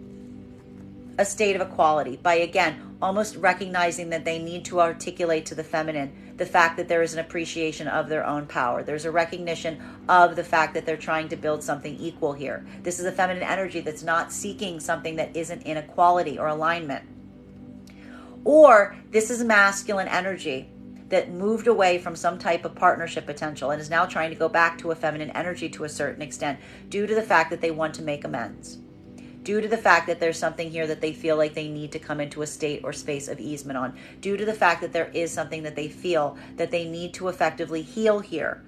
a state of equality by, again, almost recognizing that they need to articulate to the feminine the fact that there is an appreciation of their own power. There's a recognition of the fact that they're trying to build something equal here. This is a feminine energy that's not seeking something that isn't in equality or alignment. Or this is a masculine energy that moved away from some type of partnership potential and is now trying to go back to a feminine energy to a certain extent due to the fact that they want to make amends, due to the fact that there's something here that they feel like they need to come into a state or space of easement on, due to the fact that there is something that they feel that they need to effectively heal here.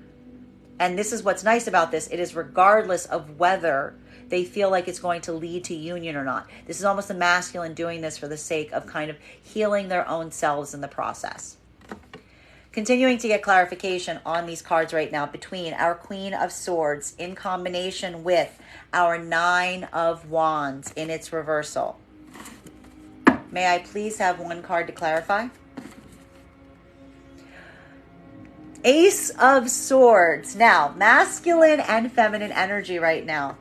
And this is what's nice about this. It is regardless of whether they feel like it's going to lead to union or not. This is almost the masculine doing this for the sake of kind of healing their own selves in the process. Continuing to get clarification on these cards right now between our Queen of Swords in combination with our Nine of Wands in its reversal. May I please have one card to clarify? Ace of Swords. Now, masculine and feminine energy right now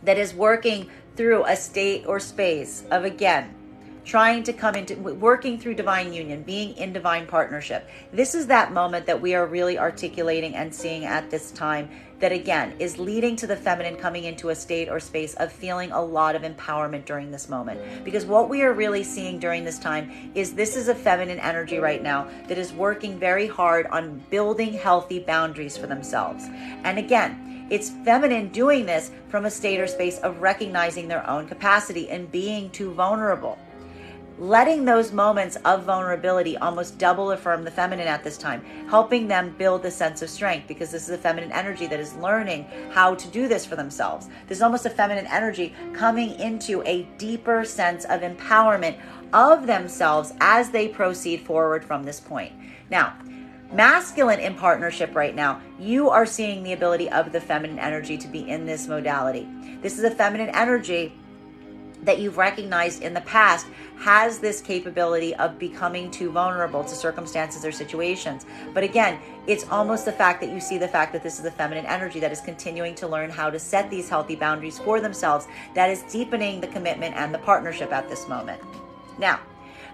that is working through a state or space of, again, trying to come into, working through divine union, being in divine partnership. This is that moment that we are really articulating and seeing at this time that, again, is leading to the feminine coming into a state or space of feeling a lot of empowerment during this moment. Because what we are really seeing during this time is this is a feminine energy right now that is working very hard on building healthy boundaries for themselves. And again, it's feminine doing this from a state or space of recognizing their own capacity and being too vulnerable. Letting those moments of vulnerability almost double affirm the feminine at this time, helping them build the sense of strength, because this is a feminine energy that is learning how to do this for themselves. This is almost a feminine energy coming into a deeper sense of empowerment of themselves as they proceed forward from this point. Now, masculine in partnership right now, you are seeing the ability of the feminine energy to be in this modality. This is a feminine energy that you've recognized in the past has this capability of becoming too vulnerable to circumstances or situations. But again, it's almost the fact that you see the fact that this is a feminine energy that is continuing to learn how to set these healthy boundaries for themselves, that is deepening the commitment and the partnership at this moment. Now,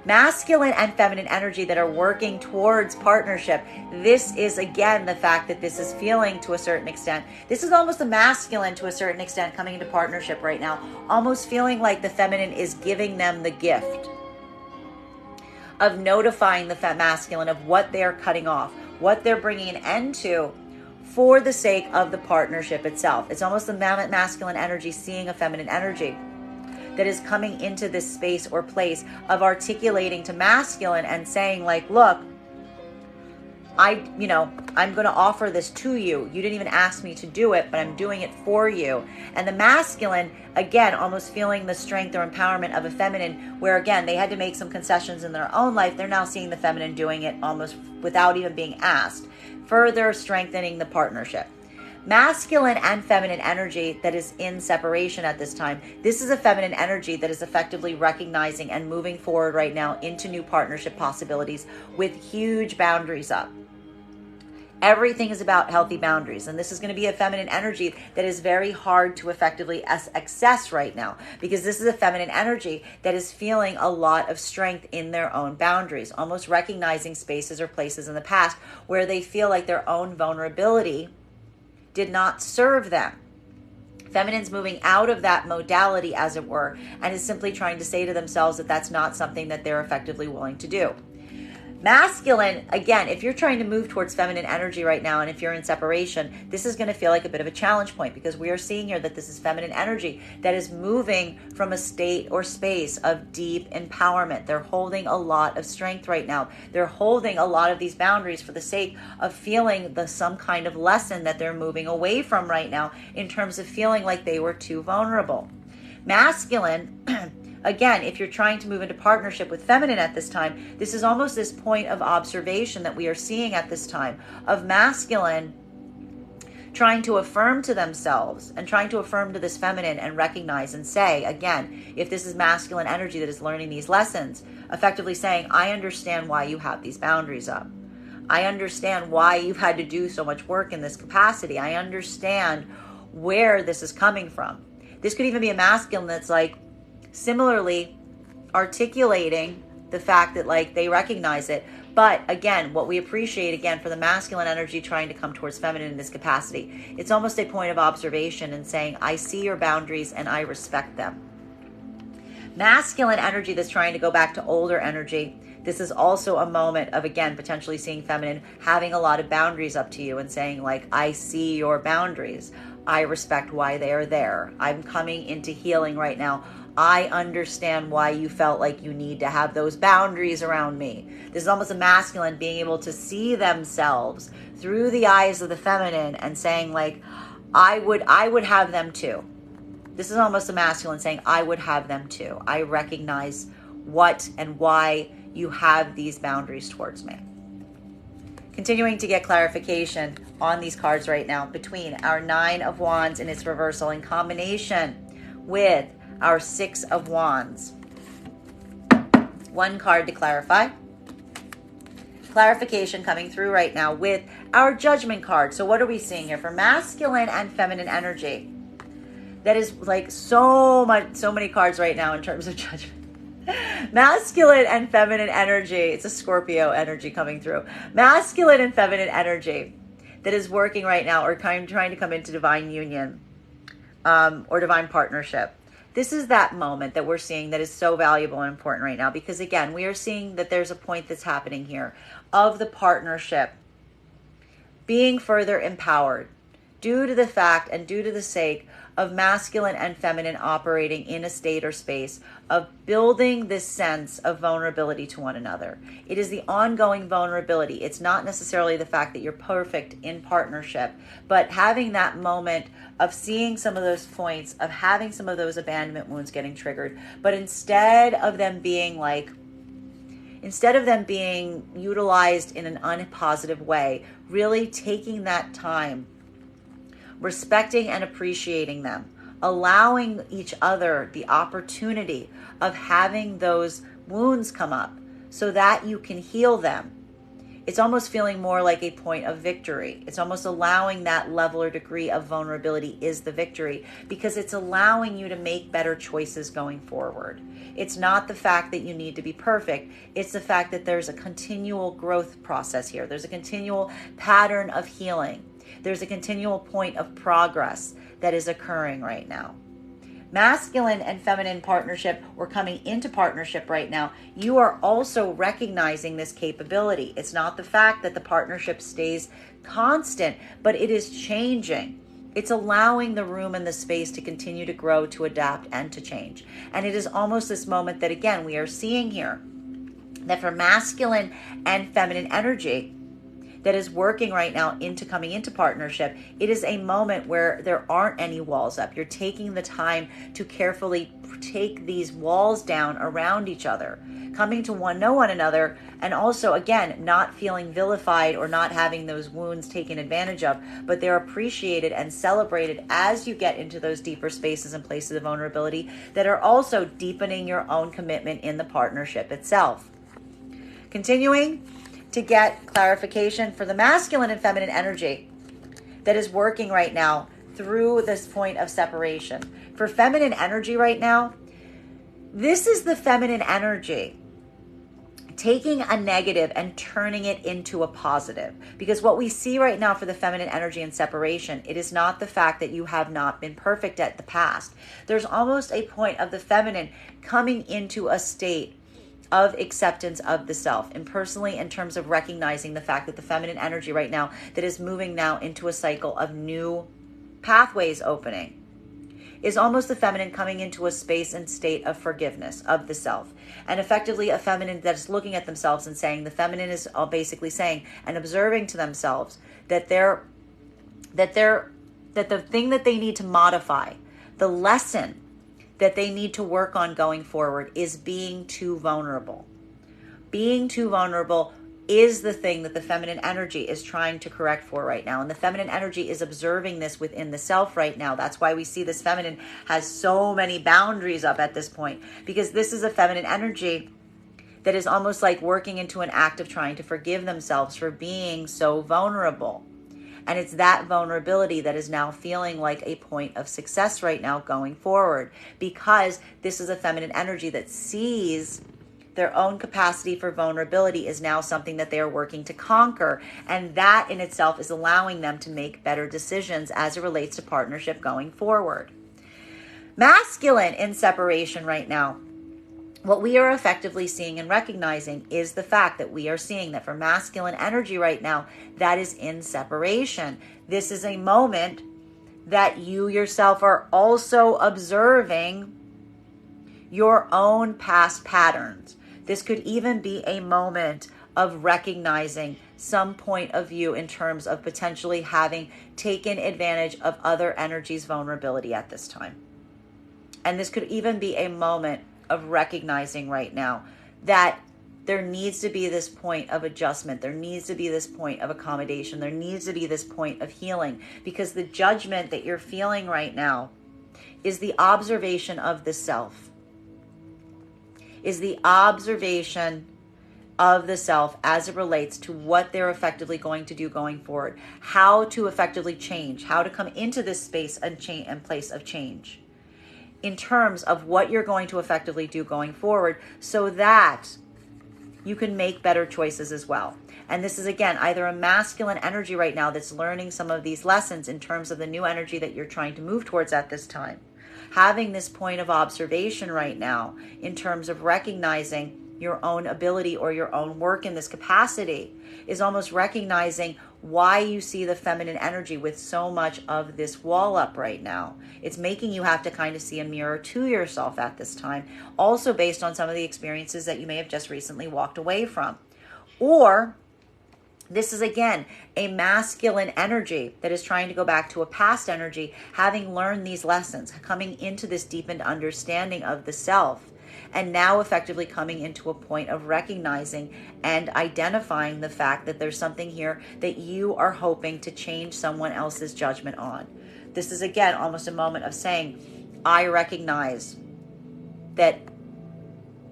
masculine and feminine energy that are working towards partnership, this is again the fact that this is feeling to a certain extent. This is almost the masculine to a certain extent coming into partnership right now, almost feeling like the feminine is giving them the gift of notifying the masculine of what they're cutting off, what they're bringing an end to for the sake of the partnership itself. It's almost the masculine energy seeing a feminine energy that is coming into this space or place of articulating to masculine and saying like, look, I'm going to offer this to you. You didn't even ask me to do it, but I'm doing it for you. And the masculine, again, almost feeling the strength or empowerment of a feminine where, again, they had to make some concessions in their own life. They're now seeing the feminine doing it almost without even being asked, further strengthening the partnership. Masculine and feminine energy that is in separation at this time. This is a feminine energy that is effectively recognizing and moving forward right now into new partnership possibilities with huge boundaries up. Everything is about healthy boundaries, and this is going to be a feminine energy that is very hard to effectively access right now, because this is a feminine energy that is feeling a lot of strength in their own boundaries, almost recognizing spaces or places in the past where they feel like their own vulnerability did not serve them. Feminine's moving out of that modality, as it were, and is simply trying to say to themselves that that's not something that they're effectively willing to do. Masculine, again, if you're trying to move towards feminine energy right now, and if you're in separation, this is going to feel like a bit of a challenge point, because we are seeing here that this is feminine energy that is moving from a state or space of deep empowerment. They're holding a lot of strength right now. They're holding a lot of these boundaries for the sake of feeling some kind of lesson that they're moving away from right now in terms of feeling like they were too vulnerable. Masculine, again, if you're trying to move into partnership with feminine at this time, this is almost this point of observation that we are seeing at this time of masculine trying to affirm to themselves and trying to affirm to this feminine and recognize and say, again, if this is masculine energy that is learning these lessons, effectively saying, I understand why you have these boundaries up. I understand why you've had to do so much work in this capacity. I understand where this is coming from. This could even be a masculine that's like, similarly articulating the fact that like they recognize it. But again, what we appreciate again for the masculine energy trying to come towards feminine in this capacity, it's almost a point of observation and saying, I see your boundaries and I respect them. Masculine energy that's trying to go back to older energy, This is also a moment of, again, potentially seeing feminine having a lot of boundaries up to you and saying like, I see your boundaries. I respect why they are there. I'm coming into healing right now. I understand why you felt like you need to have those boundaries around me. This is almost a masculine being able to see themselves through the eyes of the feminine and saying like, I would have them too. This is almost a masculine saying, I would have them too. I recognize what and why you have these boundaries towards me. Continuing to get clarification on these cards right now between our 9 of Wands in its reversal in combination with our 6 of Wands. One card to clarify. Clarification coming through right now with our Judgment card. So what are we seeing here for masculine and feminine energy? That is like so many cards right now in terms of judgment. Masculine and feminine energy. It's a Scorpio energy coming through. Masculine and feminine energy that is working right now or trying to come into divine union or divine partnership. This is that moment that we're seeing that is so valuable and important right now because, again, we are seeing that there's a point that's happening here of the partnership being further empowered due to the fact and due to the sake of masculine and feminine operating in a state or space of building this sense of vulnerability to one another. It is the ongoing vulnerability. It's not necessarily the fact that you're perfect in partnership, but having that moment of seeing some of those points, of having some of those abandonment wounds getting triggered, but instead of them being utilized in an unpositive way, really taking that time, respecting and appreciating them, allowing each other the opportunity of having those wounds come up so that you can heal them. It's almost feeling more like a point of victory. It's almost allowing that level or degree of vulnerability is the victory because it's allowing you to make better choices going forward. It's not the fact that you need to be perfect. It's the fact that there's a continual growth process here. There's a continual pattern of healing. There's a continual point of progress that is occurring right now. Masculine and feminine partnership, or coming into partnership right now, you are also recognizing this capability. It's not the fact that the partnership stays constant, but it is changing. It's allowing the room and the space to continue to grow, to adapt, and to change. And it is almost this moment that, again, we are seeing here that for masculine and feminine energy, that is working right now coming into partnership, it is a moment where there aren't any walls up. You're taking the time to carefully take these walls down around each other, coming to know one another, and also, again, not feeling vilified or not having those wounds taken advantage of, but they're appreciated and celebrated as you get into those deeper spaces and places of vulnerability that are also deepening your own commitment in the partnership itself. Continuing to get clarification for the masculine and feminine energy that is working right now through this point of separation. For feminine energy right now, this is the feminine energy taking a negative and turning it into a positive. Because what we see right now for the feminine energy and separation, it is not the fact that you have not been perfect at the past. There's almost a point of the feminine coming into a state of acceptance of the self, and personally in terms of recognizing the fact that the feminine energy right now that is moving now into a cycle of new pathways opening is almost the feminine coming into a space and state of forgiveness of the self, and effectively a feminine that is looking at themselves and saying, the feminine is basically saying and observing to themselves that the thing that they need to modify, the lesson that they need to work on going forward is being too vulnerable. Being too vulnerable is the thing that the feminine energy is trying to correct for right now. And the feminine energy is observing this within the self right now. That's why we see this feminine has so many boundaries up at this point, because this is a feminine energy that is almost like working into an act of trying to forgive themselves for being so vulnerable. And it's that vulnerability that is now feeling like a point of success right now going forward, because this is a feminine energy that sees their own capacity for vulnerability is now something that they are working to conquer. And that in itself is allowing them to make better decisions as it relates to partnership going forward. Masculine in separation right now, what we are effectively seeing and recognizing is the fact that we are seeing that for masculine energy right now, that is in separation. This is a moment that you yourself are also observing your own past patterns. This could even be a moment of recognizing some point of view in terms of potentially having taken advantage of other energies' vulnerability at this time. And this could even be a moment of recognizing right now that there needs to be this point of adjustment. There needs to be this point of accommodation. There needs to be this point of healing, because the judgment that you're feeling right now is the observation of the self, is the observation of the self as it relates to what they're effectively going to do going forward, how to effectively change, how to come into this space and place of change in terms of what you're going to effectively do going forward, so that you can make better choices as well. And this is, again, either a masculine energy right now that's learning some of these lessons in terms of the new energy that you're trying to move towards at this time. Having this point of observation right now in terms of recognizing your own ability or your own work in this capacity is almost recognizing why you see the feminine energy with so much of this wall up right now. It's making you have to kind of see a mirror to yourself at this time, also based on some of the experiences that you may have just recently walked away from. Or this is, again, a masculine energy that is trying to go back to a past energy, having learned these lessons, coming into this deepened understanding of the self, and now effectively coming into a point of recognizing and identifying the fact that there's something here that you are hoping to change someone else's judgment on. This is, again, almost a moment of saying, I recognize that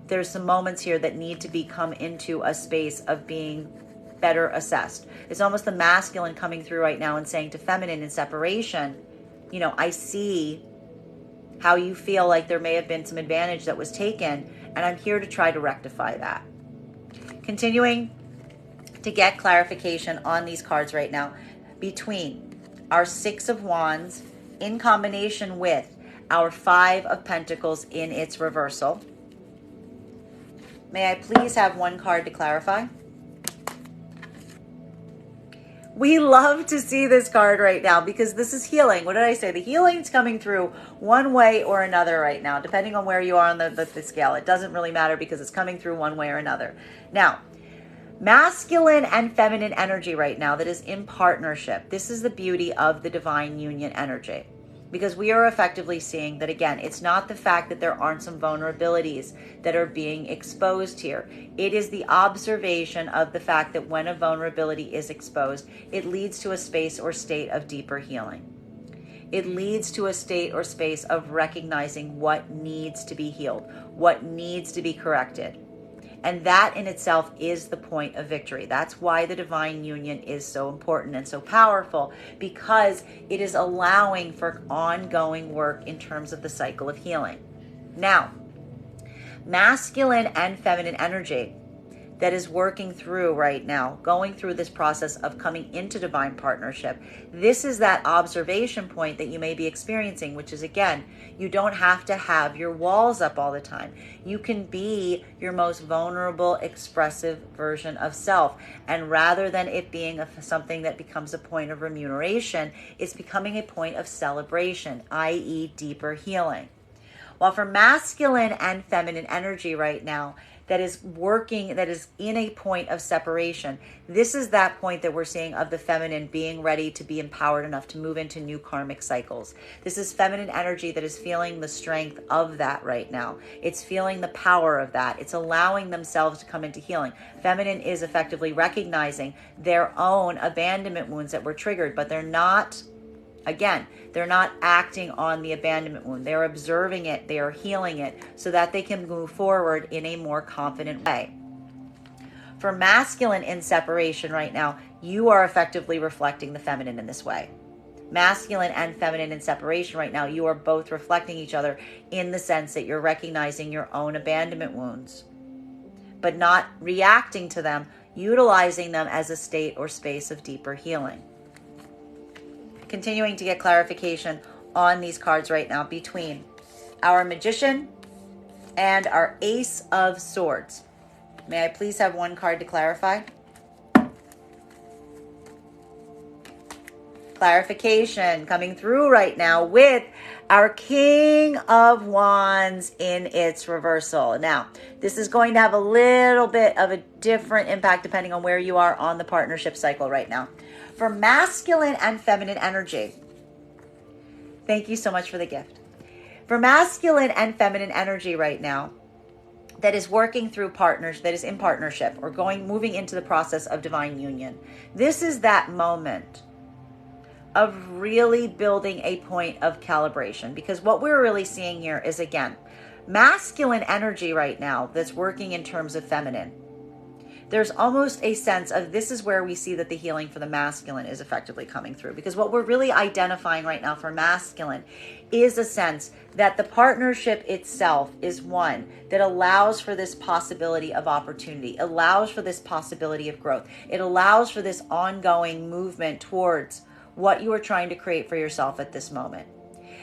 there's some moments here that need to come into a space of being better assessed. It's almost the masculine coming through right now and saying to feminine in separation, I see how you feel like there may have been some advantage that was taken, and I'm here to try to rectify that. Continuing to get clarification on these cards right now between our Six of Wands in combination with our Five of Pentacles in its reversal. May I please have one card to clarify? We love to see this card right now because this is healing. What did I say? The healing's coming through one way or another right now, depending on where you are on the scale. It doesn't really matter because it's coming through one way or another. Now, masculine and feminine energy right now that is in partnership. This is the beauty of the divine union energy, because we are effectively seeing that, again, it's not the fact that there aren't some vulnerabilities that are being exposed here. It is the observation of the fact that when a vulnerability is exposed, it leads to a space or state of deeper healing. It leads to a state or space of recognizing what needs to be healed, what needs to be corrected. And that in itself is the point of victory. That's why the divine union is so important and so powerful, because it is allowing for ongoing work in terms of the cycle of healing. Now, masculine and feminine energy that is working through right now, going through this process of coming into divine partnership. This is that observation point that you may be experiencing, which is, again, you don't have to have your walls up all the time. You can be your most vulnerable, expressive version of self. And rather than it being something that becomes a point of remuneration, it's becoming a point of celebration, i.e. deeper healing. While for masculine and feminine energy right now, that is working, that is in a point of separation, this is that point that we're seeing of the feminine being ready to be empowered enough to move into new karmic cycles. This is feminine energy that is feeling the strength of that right now. It's feeling the power of that. It's allowing themselves to come into healing. Feminine is effectively recognizing their own abandonment wounds that were triggered, but they're not acting on the abandonment wound. They're observing it, they are healing it so that they can move forward in a more confident way. For masculine in separation right now, you are effectively reflecting the feminine in this way. Masculine and feminine in separation right now, you are both reflecting each other in the sense that you're recognizing your own abandonment wounds, but not reacting to them, utilizing them as a state or space of deeper healing. Continuing to get clarification on these cards right now between our Magician and our Ace of Swords. May I please have one card to clarify? Clarification coming through right now with our King of Wands in its reversal. Now, this is going to have a little bit of a different impact depending on where you are on the partnership cycle right now. For masculine and feminine energy, thank you so much for the gift. For masculine and feminine energy right now, that is working through partners, that is in partnership or moving into the process of divine union. This is that moment of really building a point of calibration, because what we're really seeing here is, again, masculine energy right now that's working in terms of feminine. There's almost a sense of this is where we see that the healing for the masculine is effectively coming through, because what we're really identifying right now for masculine is a sense that the partnership itself is one that allows for this possibility of opportunity, allows for this possibility of growth. It allows for this ongoing movement towards what you are trying to create for yourself at this moment.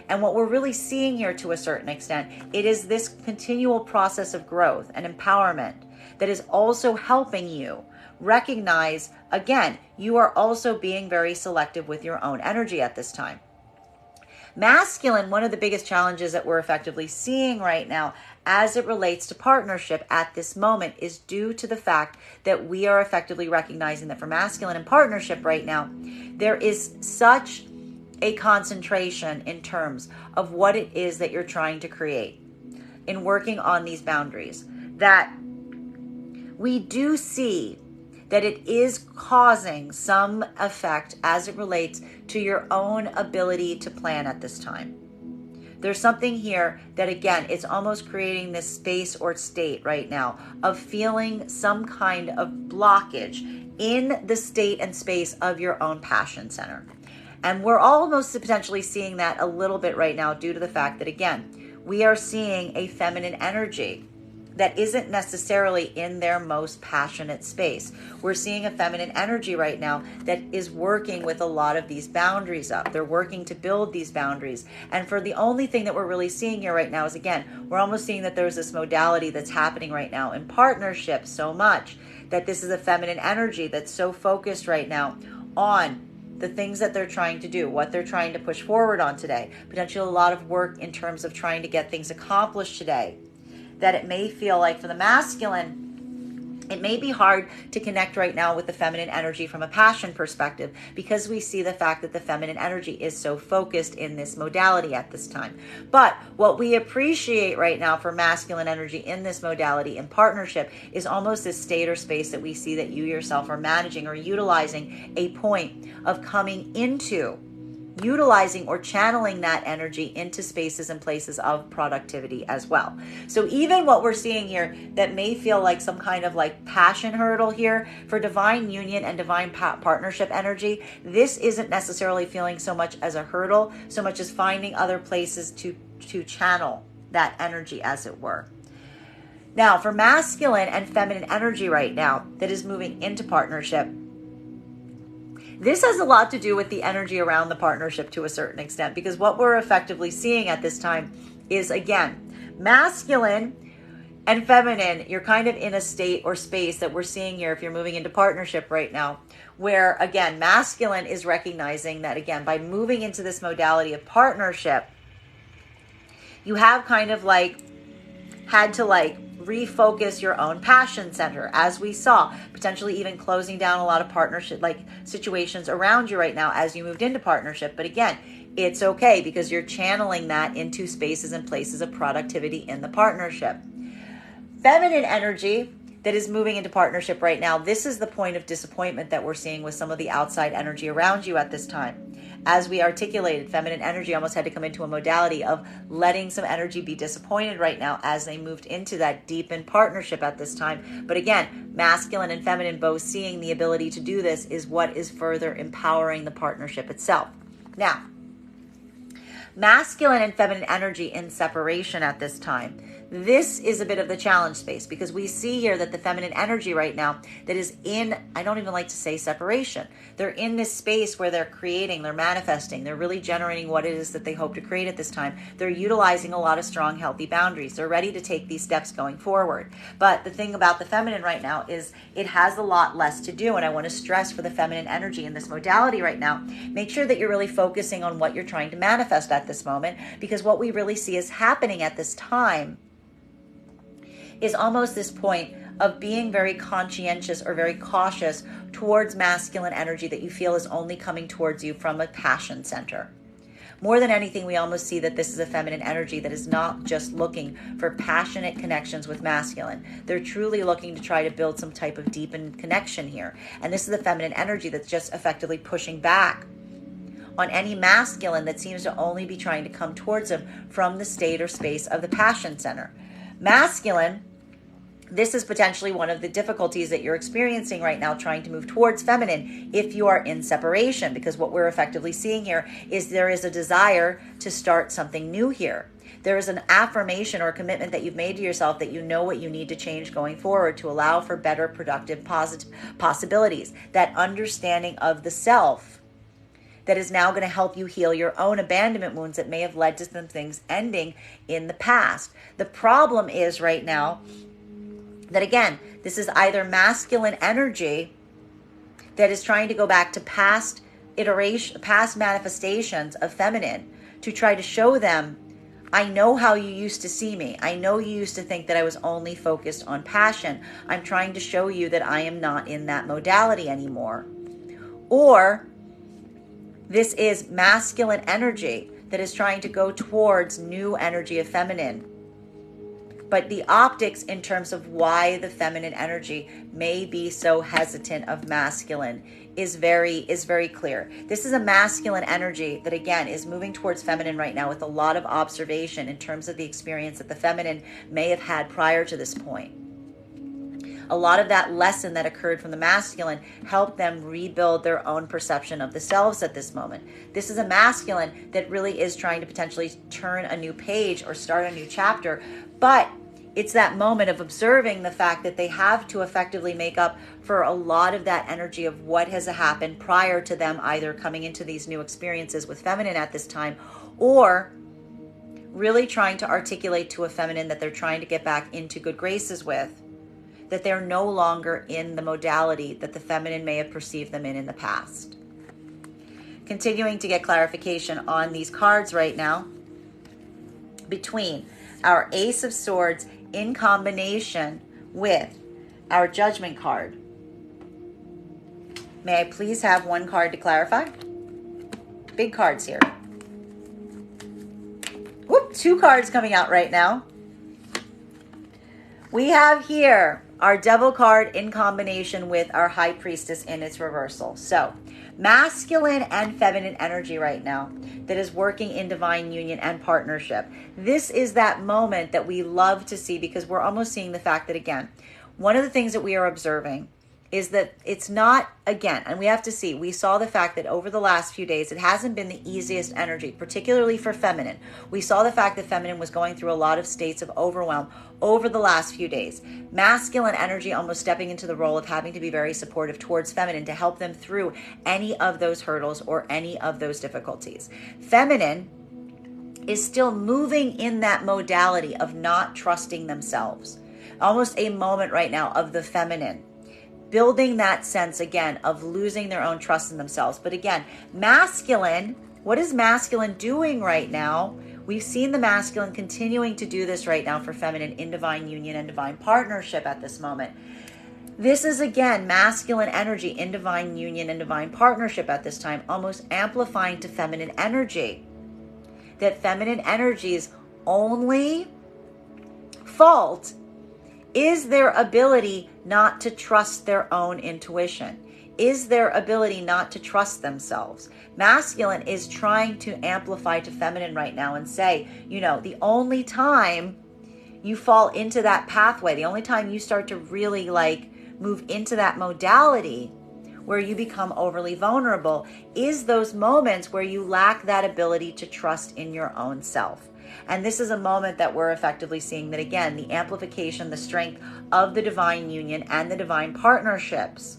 And what we're really seeing here to a certain extent, it is this continual process of growth and empowerment that is also helping you recognize, again, you are also being very selective with your own energy at this time. Masculine, one of the biggest challenges that we're effectively seeing right now as it relates to partnership at this moment is due to the fact that we are effectively recognizing that for masculine and partnership right now, there is such a concentration in terms of what it is that you're trying to create in working on these boundaries, that we do see that it is causing some effect as it relates to your own ability to plan at this time. There's something here that, again, it's almost creating this space or state right now of feeling some kind of blockage in the state and space of your own passion center. And we're almost potentially seeing that a little bit right now due to the fact that, again, we are seeing a feminine energy that isn't necessarily in their most passionate space. We're seeing a feminine energy right now that is working with a lot of these boundaries up. They're working to build these boundaries. And for the only thing that we're really seeing here right now is, again, we're almost seeing that there's this modality that's happening right now in partnership so much that this is a feminine energy that's so focused right now on the things that they're trying to do, what they're trying to push forward on today, potentially a lot of work in terms of trying to get things accomplished today, that it may feel like for the masculine, it may be hard to connect right now with the feminine energy from a passion perspective, because we see the fact that the feminine energy is so focused in this modality at this time. But what we appreciate right now for masculine energy in this modality in partnership is almost this state or space that we see that you yourself are managing or utilizing a point of coming into utilizing or channeling that energy into spaces and places of productivity as well. So even what we're seeing here that may feel like some kind of like passion hurdle here for divine union and divine partnership energy, this isn't necessarily feeling so much as a hurdle, so much as finding other places to channel that energy, as it were. Now, for masculine and feminine energy right now that is moving into partnership, this has a lot to do with the energy around the partnership to a certain extent, because what we're effectively seeing at this time is, again, masculine and feminine, you're kind of in a state or space that we're seeing here if you're moving into partnership right now, where, again, masculine is recognizing that, again, by moving into this modality of partnership, you have kind of like had to like refocus your own passion center, as we saw, potentially even closing down a lot of partnership like situations around you right now as you moved into partnership. But again, it's okay because you're channeling that into spaces and places of productivity in the partnership. Feminine energy that is moving into partnership right now, this is the point of disappointment that we're seeing with some of the outside energy around you at this time. As we articulated, feminine energy almost had to come into a modality of letting some energy be disappointed right now as they moved into that deepened partnership at this time. But again, masculine and feminine both seeing the ability to do this is what is further empowering the partnership itself. Now, masculine and feminine energy in separation at this time, This is a bit of the challenge space because we see here that the feminine energy right now that is in, I don't even like to say separation. They're in this space where they're creating, they're manifesting, they're really generating what it is that they hope to create at this time. They're utilizing a lot of strong, healthy boundaries. They're ready to take these steps going forward. But the thing about the feminine right now is it has a lot less to do. And I want to stress for the feminine energy in this modality right now, make sure that you're really focusing on what you're trying to manifest at this moment, because what we really see is happening at this time is almost this point of being very conscientious or very cautious towards masculine energy that you feel is only coming towards you from a passion center. More than anything, we almost see that this is a feminine energy that is not just looking for passionate connections with masculine. They're truly looking to try to build some type of deepened connection here. And this is the feminine energy that's just effectively pushing back on any masculine that seems to only be trying to come towards them from the state or space of the passion center. Masculine, this is potentially one of the difficulties that you're experiencing right now, trying to move towards feminine if you are in separation, because what we're effectively seeing here is there is a desire to start something new here. There is an affirmation or a commitment that you've made to yourself that you know what you need to change going forward to allow for better, productive, positive possibilities. That understanding of the self that is now going to help you heal your own abandonment wounds that may have led to some things ending in the past. The problem is right now that, again, this is either masculine energy that is trying to go back to past manifestations of feminine to try to show them, I know how you used to see me. I know you used to think that I was only focused on passion. I'm trying to show you that I am not in that modality anymore. Or this is masculine energy that is trying to go towards new energy of feminine. But the optics in terms of why the feminine energy may be so hesitant of masculine is very clear. This is a masculine energy that, again, is moving towards feminine right now with a lot of observation in terms of the experience that the feminine may have had prior to this point. A lot of that lesson that occurred from the masculine helped them rebuild their own perception of themselves at this moment. This is a masculine that really is trying to potentially turn a new page or start a new chapter, but it's that moment of observing the fact that they have to effectively make up for a lot of that energy of what has happened prior to them either coming into these new experiences with feminine at this time, or really trying to articulate to a feminine that they're trying to get back into good graces with, that they're no longer in the modality that the feminine may have perceived them in the past. Continuing to get clarification on these cards right now, between our Ace of Swords in combination with our Judgment card. May I please have one card to clarify? Big cards here. Whoop, two cards coming out right now. We have here our Devil card in combination with our High Priestess in its reversal. So, masculine and feminine energy right now that is working in divine union and partnership. This is that moment that we love to see, because we're almost seeing the fact that, again, one of the things that we are observing is that it's not, again, and we have to see, we saw the fact that over the last few days, it hasn't been the easiest energy, particularly for feminine. We saw the fact that feminine was going through a lot of states of overwhelm over the last few days. Masculine energy almost stepping into the role of having to be very supportive towards feminine to help them through any of those hurdles or any of those difficulties. Feminine is still moving in that modality of not trusting themselves. Almost a moment right now of the feminine building that sense again of losing their own trust in themselves. But again, masculine, what is masculine doing right now? We've seen the masculine continuing to do this right now for feminine in divine union and divine partnership at this moment. This is, again, masculine energy in divine union and divine partnership at this time, almost amplifying to feminine energy. That feminine energy's only fault is their ability not to trust their own intuition, is their ability not to trust themselves. Masculine is trying to amplify to feminine right now and say, the only time you fall into that pathway, the only time you start to really move into that modality where you become overly vulnerable is those moments where you lack that ability to trust in your own self. And this is a moment that we're effectively seeing that, again, the amplification, the strength of the divine union and the divine partnerships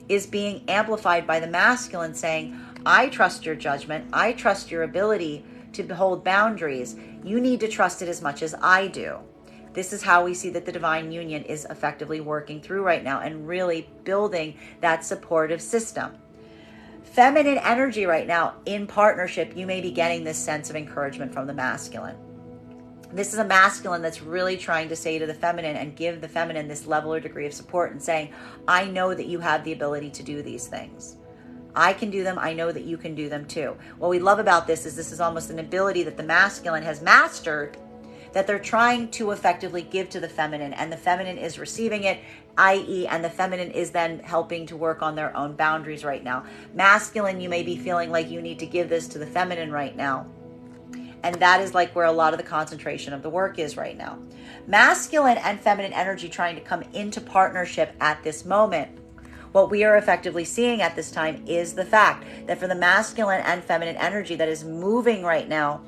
is being amplified by the masculine saying, I trust your judgment. I trust your ability to hold boundaries. You need to trust it as much as I do. This is how we see that the divine union is effectively working through right now and really building that supportive system. Feminine energy right now in partnership, you may be getting this sense of encouragement from the masculine. This is a masculine that's really trying to say to the feminine and give the feminine this level or degree of support and saying, I know that you have the ability to do these things. I can do them. I know that you can do them too. What we love about this is almost an ability that the masculine has mastered that they're trying to effectively give to the feminine, and the feminine is receiving it, i.e., and the feminine is then helping to work on their own boundaries right now. Masculine, you may be feeling like you need to give this to the feminine right now. And that is like where a lot of the concentration of the work is right now. Masculine and feminine energy trying to come into partnership at this moment. What we are effectively seeing at this time is the fact that for the masculine and feminine energy that is moving right now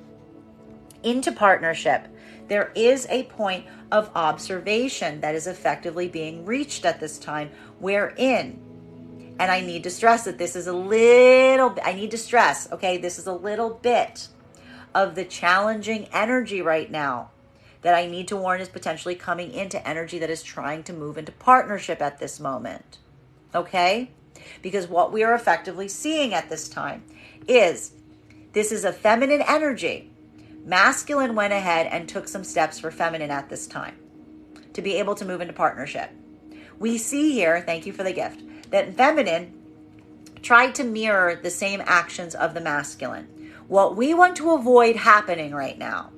into partnership, there is a point of observation that is effectively being reached at this time wherein, and I need to stress that this is a little, this is a little bit of the challenging energy right now that I need to warn is potentially coming into energy that is trying to move into partnership at this moment. Okay? Because what we are effectively seeing at this time is this is a feminine energy. Masculine went ahead and took some steps for feminine at this time to be able to move into partnership. We see here, thank you for the gift, that feminine tried to mirror the same actions of the masculine. What we want to avoid happening right now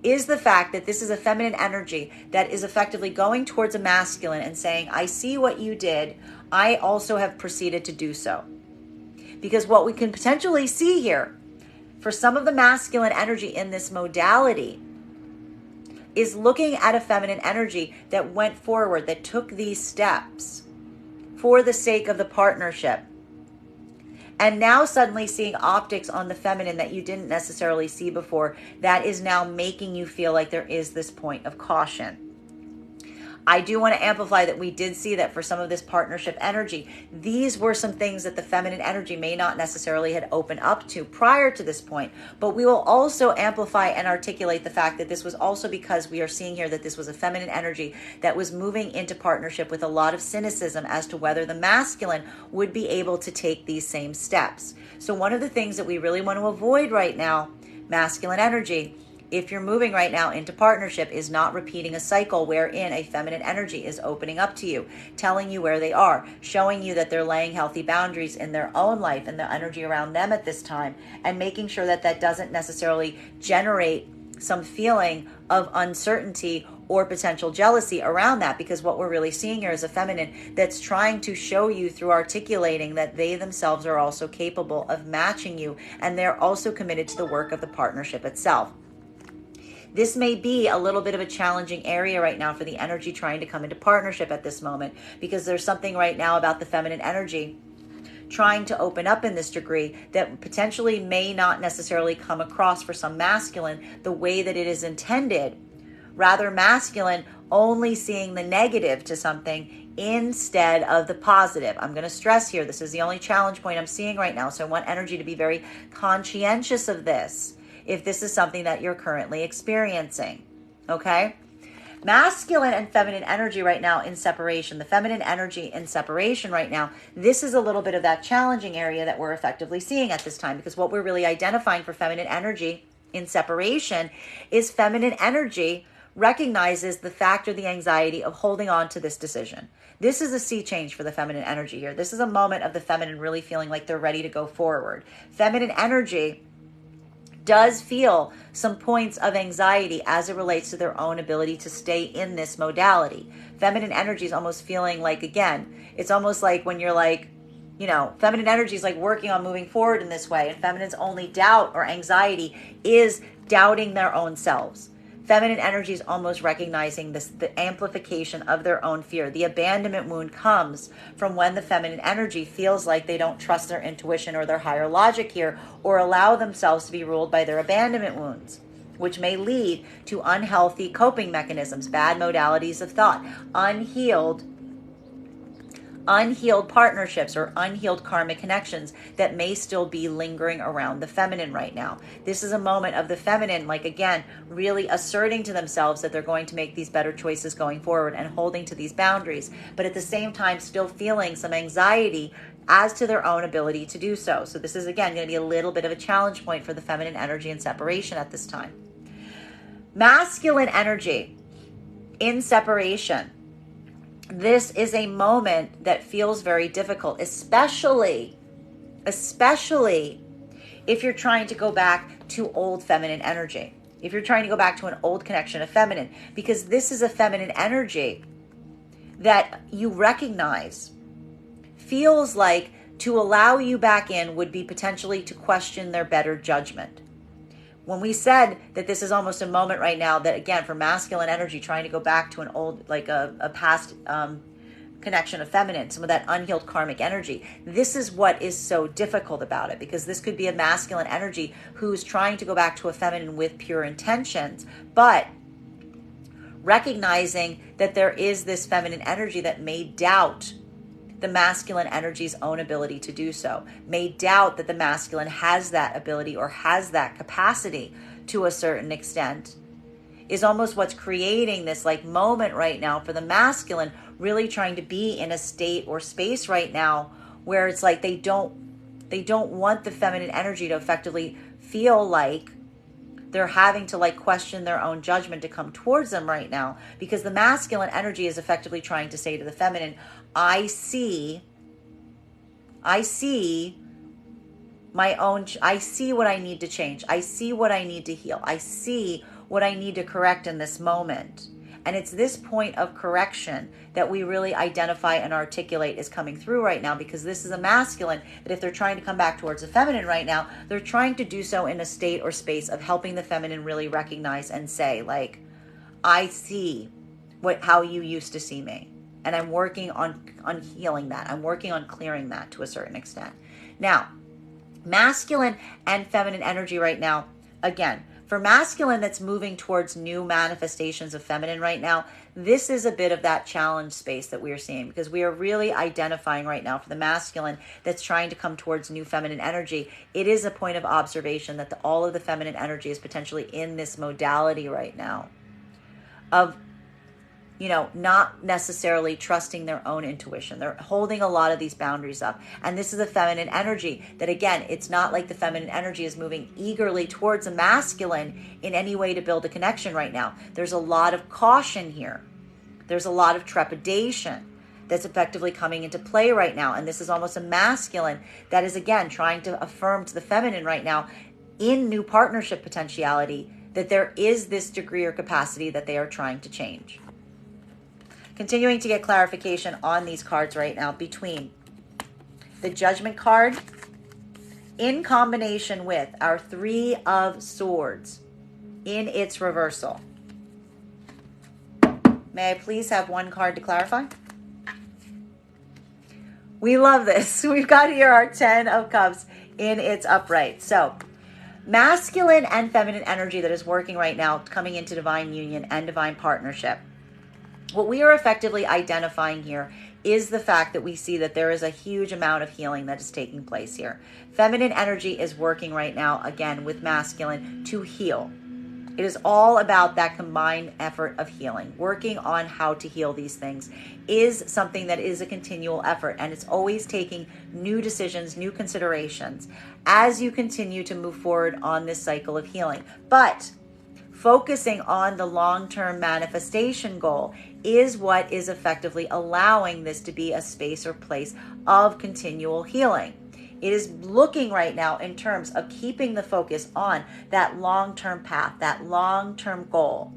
is the fact that this is a feminine energy that is effectively going towards a masculine and saying, I see what you did. I also have proceeded to do so. Because what we can potentially see here for some of the masculine energy in this modality is looking at a feminine energy that went forward, that took these steps for the sake of the partnership. And now suddenly seeing optics on the feminine that you didn't necessarily see before, that is now making you feel like there is this point of caution. I do want to amplify that we did see that for some of this partnership energy, these were some things that the feminine energy may not necessarily had opened up to prior to this point. But we will also amplify and articulate the fact that this was also because we are seeing here that this was a feminine energy that was moving into partnership with a lot of cynicism as to whether the masculine would be able to take these same steps. So one of the things that we really want to avoid right now, masculine energy, if you're moving right now into partnership, is not repeating a cycle wherein a feminine energy is opening up to you, telling you where they are, showing you that they're laying healthy boundaries in their own life and the energy around them at this time, and making sure that that doesn't necessarily generate some feeling of uncertainty or potential jealousy around that, because what we're really seeing here is a feminine that's trying to show you through articulating that they themselves are also capable of matching you, and they're also committed to the work of the partnership itself. This may be a little bit of a challenging area right now for the energy trying to come into partnership at this moment, because there's something right now about the feminine energy trying to open up in this degree that potentially may not necessarily come across for some masculine the way that it is intended. Rather, masculine only seeing the negative to something instead of the positive. I'm going to stress here, this is the only challenge point I'm seeing right now, so I want energy to be very conscientious of this if this is something that you're currently experiencing, okay? Masculine and feminine energy right now in separation, the feminine energy in separation right now, this is a little bit of that challenging area that we're effectively seeing at this time, because what we're really identifying for feminine energy in separation is feminine energy recognizes the fact or the anxiety of holding on to this decision. This is a sea change for the feminine energy here. This is a moment of the feminine really feeling like they're ready to go forward. Feminine energy does feel some points of anxiety as it relates to their own ability to stay in this modality. Feminine energy is almost feeling like, again, it's almost like when you're like, feminine energy is like working on moving forward in this way, and feminine's only doubt or anxiety is doubting their own selves. Feminine energy is almost recognizing this, the amplification of their own fear. The abandonment wound comes from when the feminine energy feels like they don't trust their intuition or their higher logic here, or allow themselves to be ruled by their abandonment wounds. which may lead to unhealthy coping mechanisms, bad modalities of thought, unhealed partnerships or unhealed karmic connections that may still be lingering around the feminine right now. This is a moment of the feminine, like again, really asserting to themselves that they're going to make these better choices going forward and holding to these boundaries, but at the same time still feeling some anxiety as to their own ability to do so. So this is again going to be a little bit of a challenge point for the feminine energy and separation at this time. Masculine energy in separation. This is a moment that feels very difficult, especially if you're trying to go back to old feminine energy, if you're trying to go back to an old connection of feminine, because this is a feminine energy that you recognize feels like to allow you back in would be potentially to question their better judgment. When we said that this is almost a moment right now that, again, for masculine energy, trying to go back to an old, like a past connection of feminine, some of that unhealed karmic energy, this is what is so difficult about it, because this could be a masculine energy who's trying to go back to a feminine with pure intentions, but recognizing that there is this feminine energy that may doubt the masculine energy's own ability to do so, may doubt that the masculine has that ability or has that capacity to a certain extent, is almost what's creating this like moment right now for the masculine really trying to be in a state or space right now where it's like they don't want the feminine energy to effectively feel like they're having to like question their own judgment to come towards them right now, because the masculine energy is effectively trying to say to the feminine, I see what I need to change. I see what I need to heal. I see what I need to correct in this moment. And it's this point of correction that we really identify and articulate is coming through right now, because this is a masculine that if they're trying to come back towards the feminine right now, they're trying to do so in a state or space of helping the feminine really recognize and say, like, I see how you used to see me. And I'm working on healing that. I'm working on clearing that to a certain extent. Now, masculine and feminine energy right now, again, for masculine that's moving towards new manifestations of feminine right now, this is a bit of that challenge space that we are seeing, because we are really identifying right now for the masculine that's trying to come towards new feminine energy. It is a point of observation that all of the feminine energy is potentially in this modality right now of, not necessarily trusting their own intuition. They're holding a lot of these boundaries up. And this is a feminine energy that, again, it's not like the feminine energy is moving eagerly towards a masculine in any way to build a connection right now. There's a lot of caution here. There's a lot of trepidation that's effectively coming into play right now. And this is almost a masculine that is, again, trying to affirm to the feminine right now in new partnership potentiality that there is this degree or capacity that they are trying to change. Continuing to get clarification on these cards right now between the Judgment card in combination with our Three of Swords in its reversal. May I please have one card to clarify? We love this. We've got here our Ten of Cups in its upright. So masculine and feminine energy that is working right now, coming into divine union and divine partnership. What we are effectively identifying here is the fact that we see that there is a huge amount of healing that is taking place here. Feminine energy is working right now, again, with masculine to heal. It is all about that combined effort of healing. Working on how to heal these things is something that is a continual effort, and it's always taking new decisions, new considerations as you continue to move forward on this cycle of healing. But focusing on the long-term manifestation goal is what is effectively allowing this to be a space or place of continual healing. It is looking right now in terms of keeping the focus on that long-term path, that long-term goal,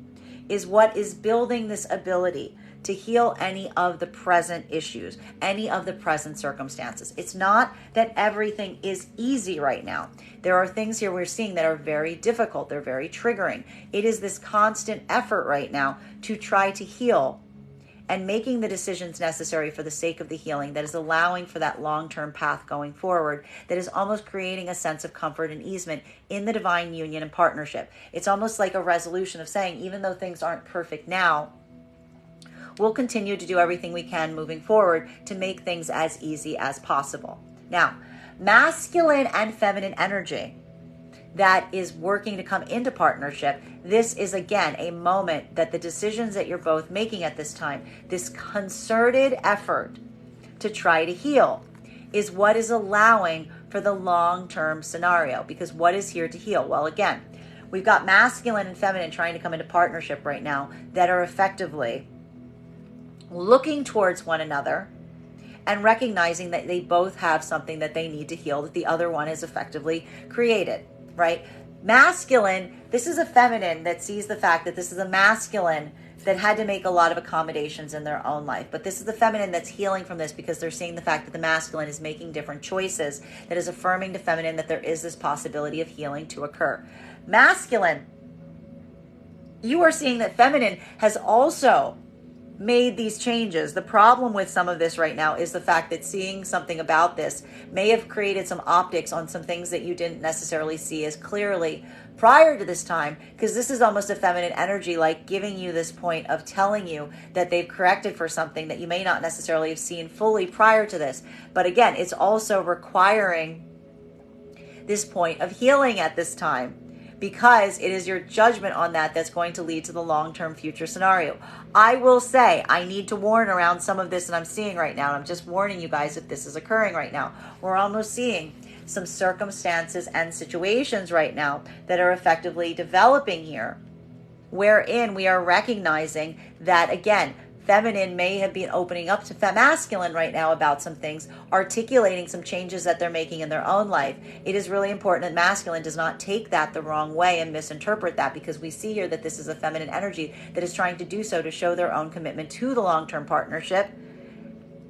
is what is building this ability to heal any of the present issues, any of the present circumstances. It's not that everything is easy right now. There are things here we're seeing that are very difficult. They're very triggering. It is this constant effort right now to try to heal and making the decisions necessary for the sake of the healing that is allowing for that long-term path going forward, that is almost creating a sense of comfort and easement in the divine union and partnership. It's almost like a resolution of saying, even though things aren't perfect now, we'll continue to do everything we can moving forward to make things as easy as possible. Now, masculine and feminine energy that is working to come into partnership, this is again a moment that the decisions that you're both making at this time, this concerted effort to try to heal, is what is allowing for the long-term scenario. Because what is here to heal? Well, again, we've got masculine and feminine trying to come into partnership right now that are effectively looking towards one another and recognizing that they both have something that they need to heal that the other one has effectively created, right? Masculine, this is a feminine that sees the fact that this is a masculine that had to make a lot of accommodations in their own life. But this is the feminine that's healing from this because they're seeing the fact that the masculine is making different choices, that is affirming to feminine that there is this possibility of healing to occur. Masculine, you are seeing that feminine has also made these changes. The problem with some of this right now is the fact that seeing something about this may have created some optics on some things that you didn't necessarily see as clearly prior to this time, because this is almost a feminine energy, like giving you this point of telling you that they've corrected for something that you may not necessarily have seen fully prior to this. But again, it's also requiring this point of healing at this time, because it is your judgment on that that's going to lead to the long-term future scenario. I will say, I need to warn around some of this that I'm seeing right now. And I'm just warning you guys if this is occurring right now. We're almost seeing some circumstances and situations right now that are effectively developing here, wherein we are recognizing that, again, feminine may have been opening up to masculine right now about some things, articulating some changes that they're making in their own life. It is really important that masculine does not take that the wrong way and misinterpret that, because we see here that this is a feminine energy that is trying to do so to show their own commitment to the long-term partnership.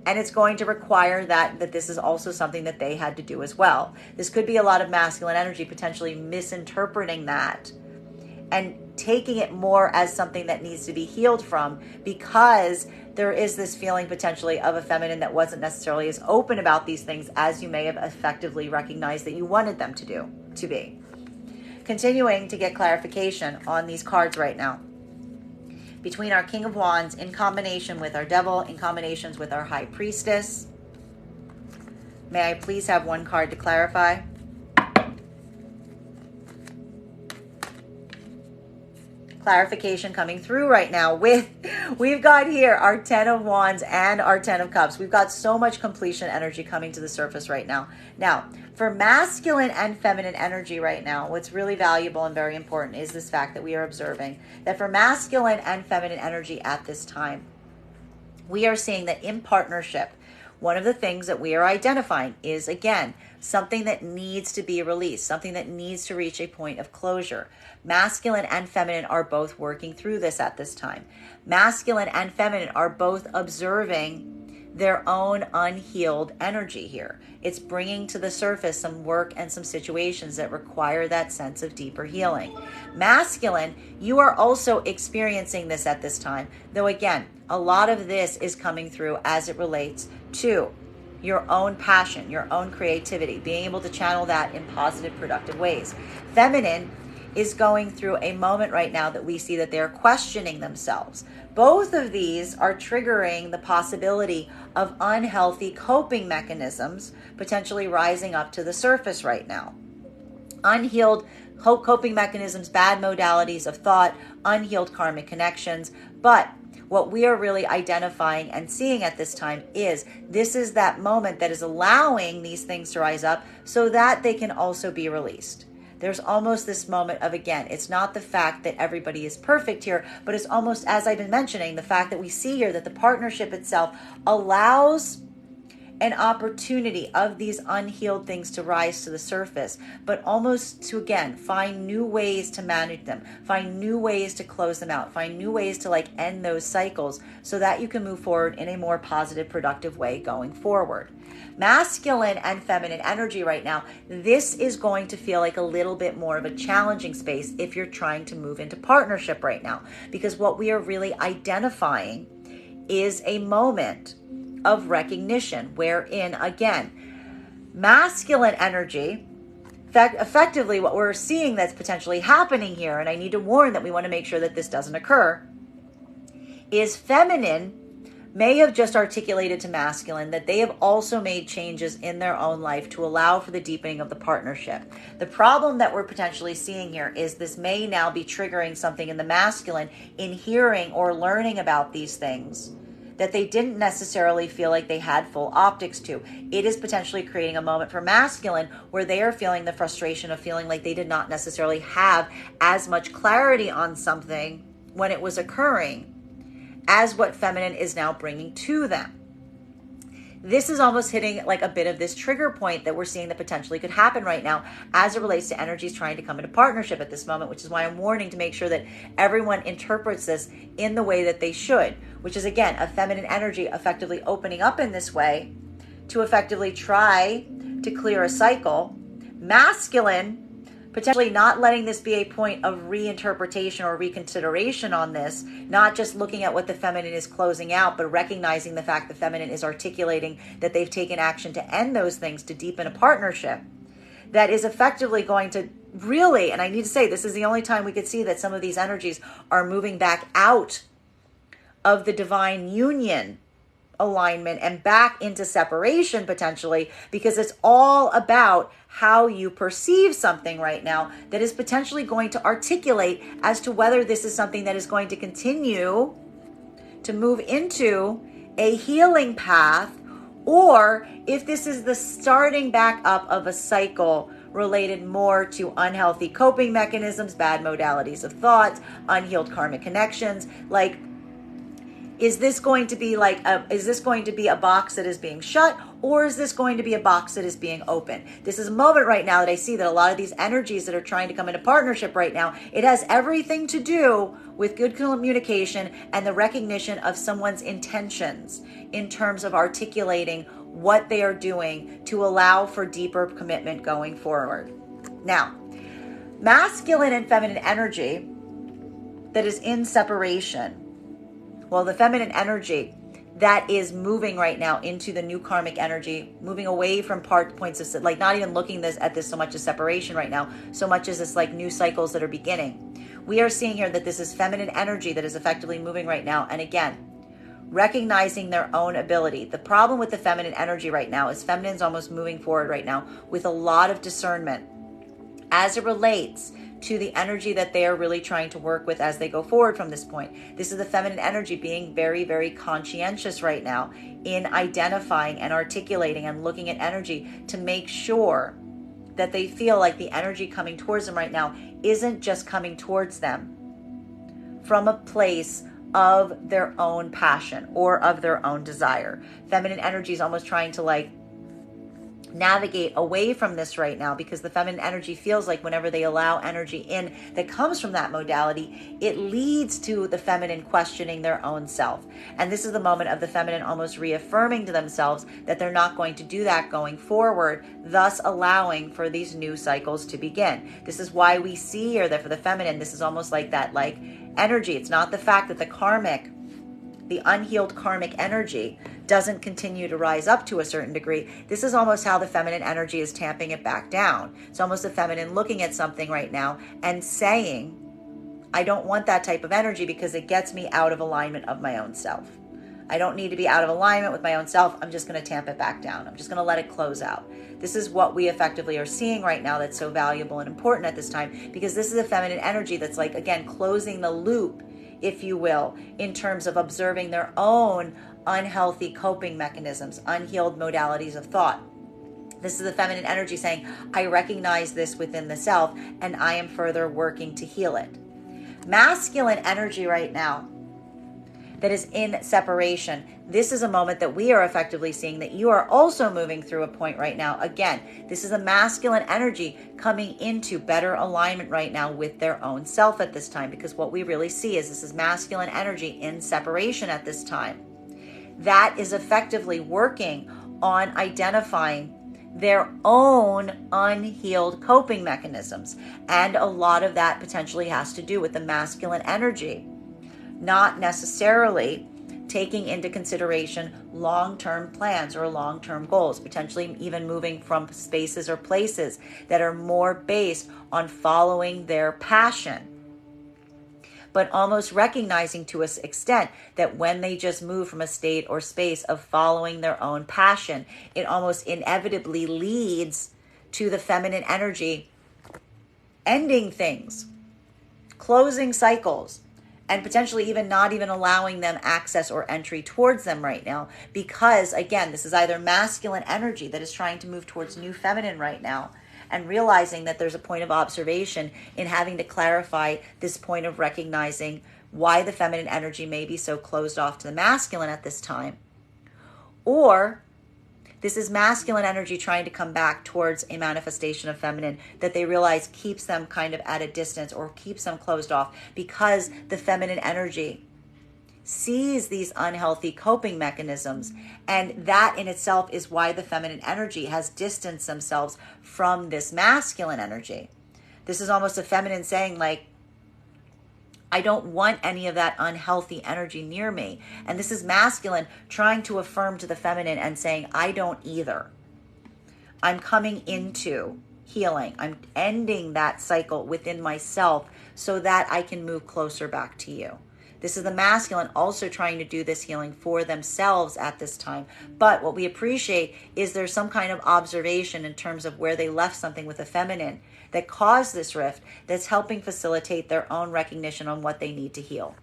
And it's going to require that this is also something that they had to do as well. This could be a lot of masculine energy potentially misinterpreting that and taking it more as something that needs to be healed from, because there is this feeling potentially of a feminine that wasn't necessarily as open about these things as you may have effectively recognized that you wanted them to be. Continuing to get clarification on these cards right now. Between our King of Wands in combination with our Devil, in combinations with our High Priestess. May I please have one card to clarify? Clarification coming through right now with, we've got here our 10 of Wands and our 10 of Cups. We've got so much completion energy coming to the surface right now. Now, for masculine and feminine energy right now, what's really valuable and very important is this fact that we are observing that for masculine and feminine energy at this time, we are seeing that in partnership, one of the things that we are identifying is, again, something that needs to be released, something that needs to reach a point of closure. Masculine and feminine are both working through this at this time. Masculine and feminine are both observing their own unhealed energy here. It's bringing to the surface some work and some situations that require that sense of deeper healing. Masculine, you are also experiencing this at this time, though again, a lot of this is coming through as it relates to your own passion, your own creativity, being able to channel that in positive, productive ways. Feminine is going through a moment right now that we see that they're questioning themselves. Both of these are triggering the possibility of unhealthy coping mechanisms potentially rising up to the surface right now. Unhealed coping mechanisms, bad modalities of thought, unhealed karmic connections. But what we are really identifying and seeing at this time is this is that moment that is allowing these things to rise up so that they can also be released. There's almost this moment of, again, it's not the fact that everybody is perfect here, but it's almost, as I've been mentioning, the fact that we see here that the partnership itself allows an opportunity of these unhealed things to rise to the surface, but almost to, again, find new ways to manage them, find new ways to close them out, find new ways to end those cycles so that you can move forward in a more positive, productive way going forward. Masculine and feminine energy right now, this is going to feel like a little bit more of a challenging space if you're trying to move into partnership right now, because what we are really identifying is a moment of recognition wherein, again, masculine energy, effectively what we're seeing that's potentially happening here, and I need to warn that we want to make sure that this doesn't occur, is feminine may have just articulated to masculine that they have also made changes in their own life to allow for the deepening of the partnership. The problem that we're potentially seeing here is this may now be triggering something in the masculine in hearing or learning about these things that they didn't necessarily feel like they had full optics to. It is potentially creating a moment for masculine where they are feeling the frustration of feeling like they did not necessarily have as much clarity on something when it was occurring as what feminine is now bringing to them. This is almost hitting like a bit of this trigger point that we're seeing that potentially could happen right now as it relates to energies trying to come into partnership at this moment, which is why I'm warning to make sure that everyone interprets this in the way that they should, which is, again, a feminine energy effectively opening up in this way to effectively try to clear a cycle. Masculine potentially not letting this be a point of reinterpretation or reconsideration on this, not just looking at what the feminine is closing out, but recognizing the fact the feminine is articulating that they've taken action to end those things, to deepen a partnership that is effectively going to really, and I need to say, this is the only time we could see that some of these energies are moving back out of the divine union alignment and back into separation potentially, because it's all about how you perceive something right now that is potentially going to articulate as to whether this is something that is going to continue to move into a healing path, or if this is the starting back up of a cycle related more to unhealthy coping mechanisms, bad modalities of thought, unhealed karmic connections. Like, is this going to be a box that is being shut, or is this going to be a box that is being open? This is a moment right now that I see that a lot of these energies that are trying to come into partnership right now, it has everything to do with good communication and the recognition of someone's intentions in terms of articulating what they are doing to allow for deeper commitment going forward. Now, masculine and feminine energy that is in separation. Well, the feminine energy that is moving right now into the new karmic energy, moving away from points of, like, not even looking at this so much as separation right now, so much as it's like new cycles that are beginning. We are seeing here that this is feminine energy that is effectively moving right now. And again, recognizing their own ability. The problem with the feminine energy right now is feminine's almost moving forward right now with a lot of discernment as it relates to the energy that they are really trying to work with as they go forward from this point. This is the feminine energy being very, very conscientious right now in identifying and articulating and looking at energy to make sure that they feel like the energy coming towards them right now isn't just coming towards them from a place of their own passion or of their own desire. Feminine energy is almost trying to navigate away from this right now, because the feminine energy feels like whenever they allow energy in that comes from that modality, it leads to the feminine questioning their own self. And this is the moment of the feminine almost reaffirming to themselves that they're not going to do that going forward, thus allowing for these new cycles to begin. This is why we see here that for the feminine, this is almost like that energy. It's not the fact that the unhealed karmic energy doesn't continue to rise up to a certain degree. This is almost how the feminine energy is tamping it back down. It's almost the feminine looking at something right now and saying, I don't want that type of energy because it gets me out of alignment of my own self. I don't need to be out of alignment with my own self. I'm just going to tamp it back down. I'm just going to let it close out. This is what we effectively are seeing right now that's so valuable and important at this time, because this is a feminine energy that's again, closing the loop, if you will, in terms of observing their own unhealthy coping mechanisms, unhealed modalities of thought. This is the feminine energy saying, I recognize this within the self and I am further working to heal it. Masculine energy right now that is in separation, this is a moment that we are effectively seeing that you are also moving through a point right now. Again, this is a masculine energy coming into better alignment right now with their own self at this time, because what we really see is this is masculine energy in separation at this time. That is effectively working on identifying their own unhealed coping mechanisms. And a lot of that potentially has to do with the masculine energy. Not necessarily taking into consideration long-term plans or long-term goals, potentially even moving from spaces or places that are more based on following their passion, but almost recognizing to an extent that when they just move from a state or space of following their own passion, it almost inevitably leads to the feminine energy ending things, closing cycles, and potentially even not even allowing them access or entry towards them right now. Because again, this is either masculine energy that is trying to move towards new feminine right now, and realizing that there's a point of observation in having to clarify this point of recognizing why the feminine energy may be so closed off to the masculine at this time. Or this is masculine energy trying to come back towards a manifestation of feminine that they realize keeps them kind of at a distance or keeps them closed off, because the feminine energy sees these unhealthy coping mechanisms. And that in itself is why the feminine energy has distanced themselves from this masculine energy. This is almost a feminine saying, like, I don't want any of that unhealthy energy near me. And this is masculine trying to affirm to the feminine and saying, I don't either. I'm coming into healing. I'm ending that cycle within myself so that I can move closer back to you. This is the masculine also trying to do this healing for themselves at this time. But what we appreciate is there's some kind of observation in terms of where they left something with the feminine that caused this rift, that's helping facilitate their own recognition on what they need to heal.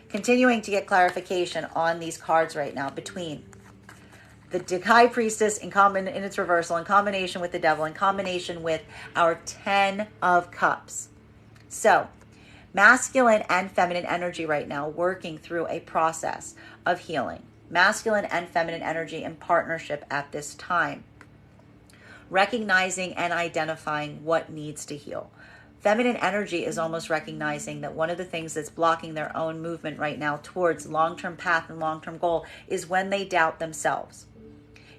Continuing to get clarification on these cards right now between the High Priestess in its reversal, in combination with the Devil, in combination with our 10 of Cups. So, masculine and feminine energy right now working through a process of healing. Masculine and feminine energy in partnership at this time. Recognizing and identifying what needs to heal. Feminine energy is almost recognizing that one of the things that's blocking their own movement right now towards long-term path and long-term goal is when they doubt themselves.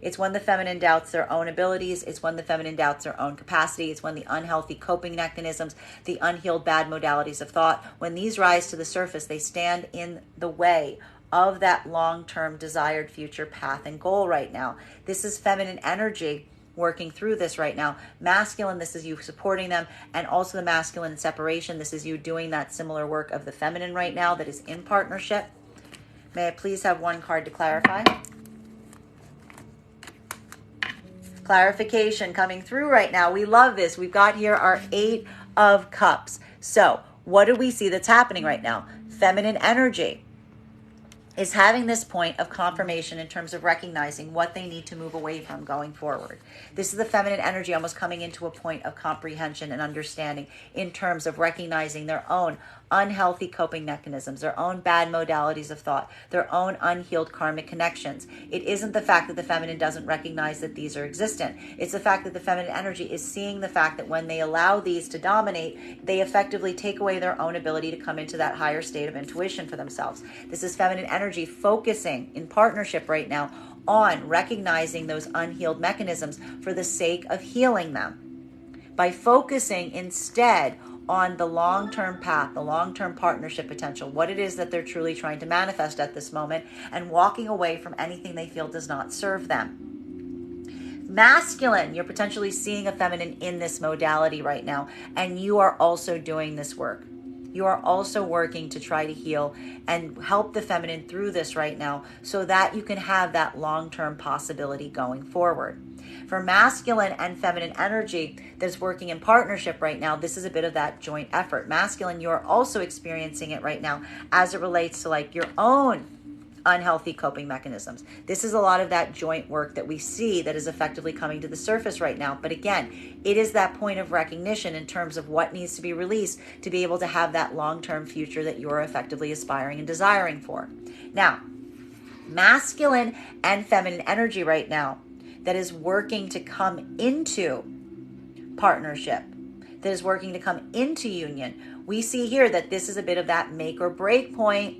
It's when the feminine doubts their own abilities. It's when the feminine doubts their own capacity. It's when the unhealthy coping mechanisms, the unhealed bad modalities of thought, when these rise to the surface, they stand in the way of that long-term desired future path and goal right now. This is feminine energy working through this right now. Masculine, this is you supporting them, and also the masculine separation. This is you doing that similar work of the feminine right now that is in partnership. May I please have one card to clarify? Clarification coming through right now. We love this. We've got here our 8 of Cups. So what do we see that's happening right now? Feminine energy is having this point of confirmation in terms of recognizing what they need to move away from going forward. This is the feminine energy almost coming into a point of comprehension and understanding in terms of recognizing their own unhealthy coping mechanisms, their own bad modalities of thought, their own unhealed karmic connections. It isn't the fact that the feminine doesn't recognize that these are existent. It's the fact that the feminine energy is seeing the fact that when they allow these to dominate, they effectively take away their own ability to come into that higher state of intuition for themselves. This is feminine energy focusing in partnership right now on recognizing those unhealed mechanisms for the sake of healing them. By focusing instead on the long-term path, the long-term partnership potential, what it is that they're truly trying to manifest at this moment, and walking away from anything they feel does not serve them. Masculine, you're potentially seeing a feminine in this modality right now, and you are also doing this work. You are also working to try to heal and help the feminine through this right now so that you can have that long-term possibility going forward. For masculine and feminine energy that's working in partnership right now, this is a bit of that joint effort. Masculine, you're also experiencing it right now as it relates to like your own unhealthy coping mechanisms. This is a lot of that joint work that we see that is effectively coming to the surface right now. But again, it is that point of recognition in terms of what needs to be released to be able to have that long-term future that you're effectively aspiring and desiring for. Now, masculine and feminine energy right now that is working to come into partnership, that is working to come into union. We see here that this is a bit of that make or break point.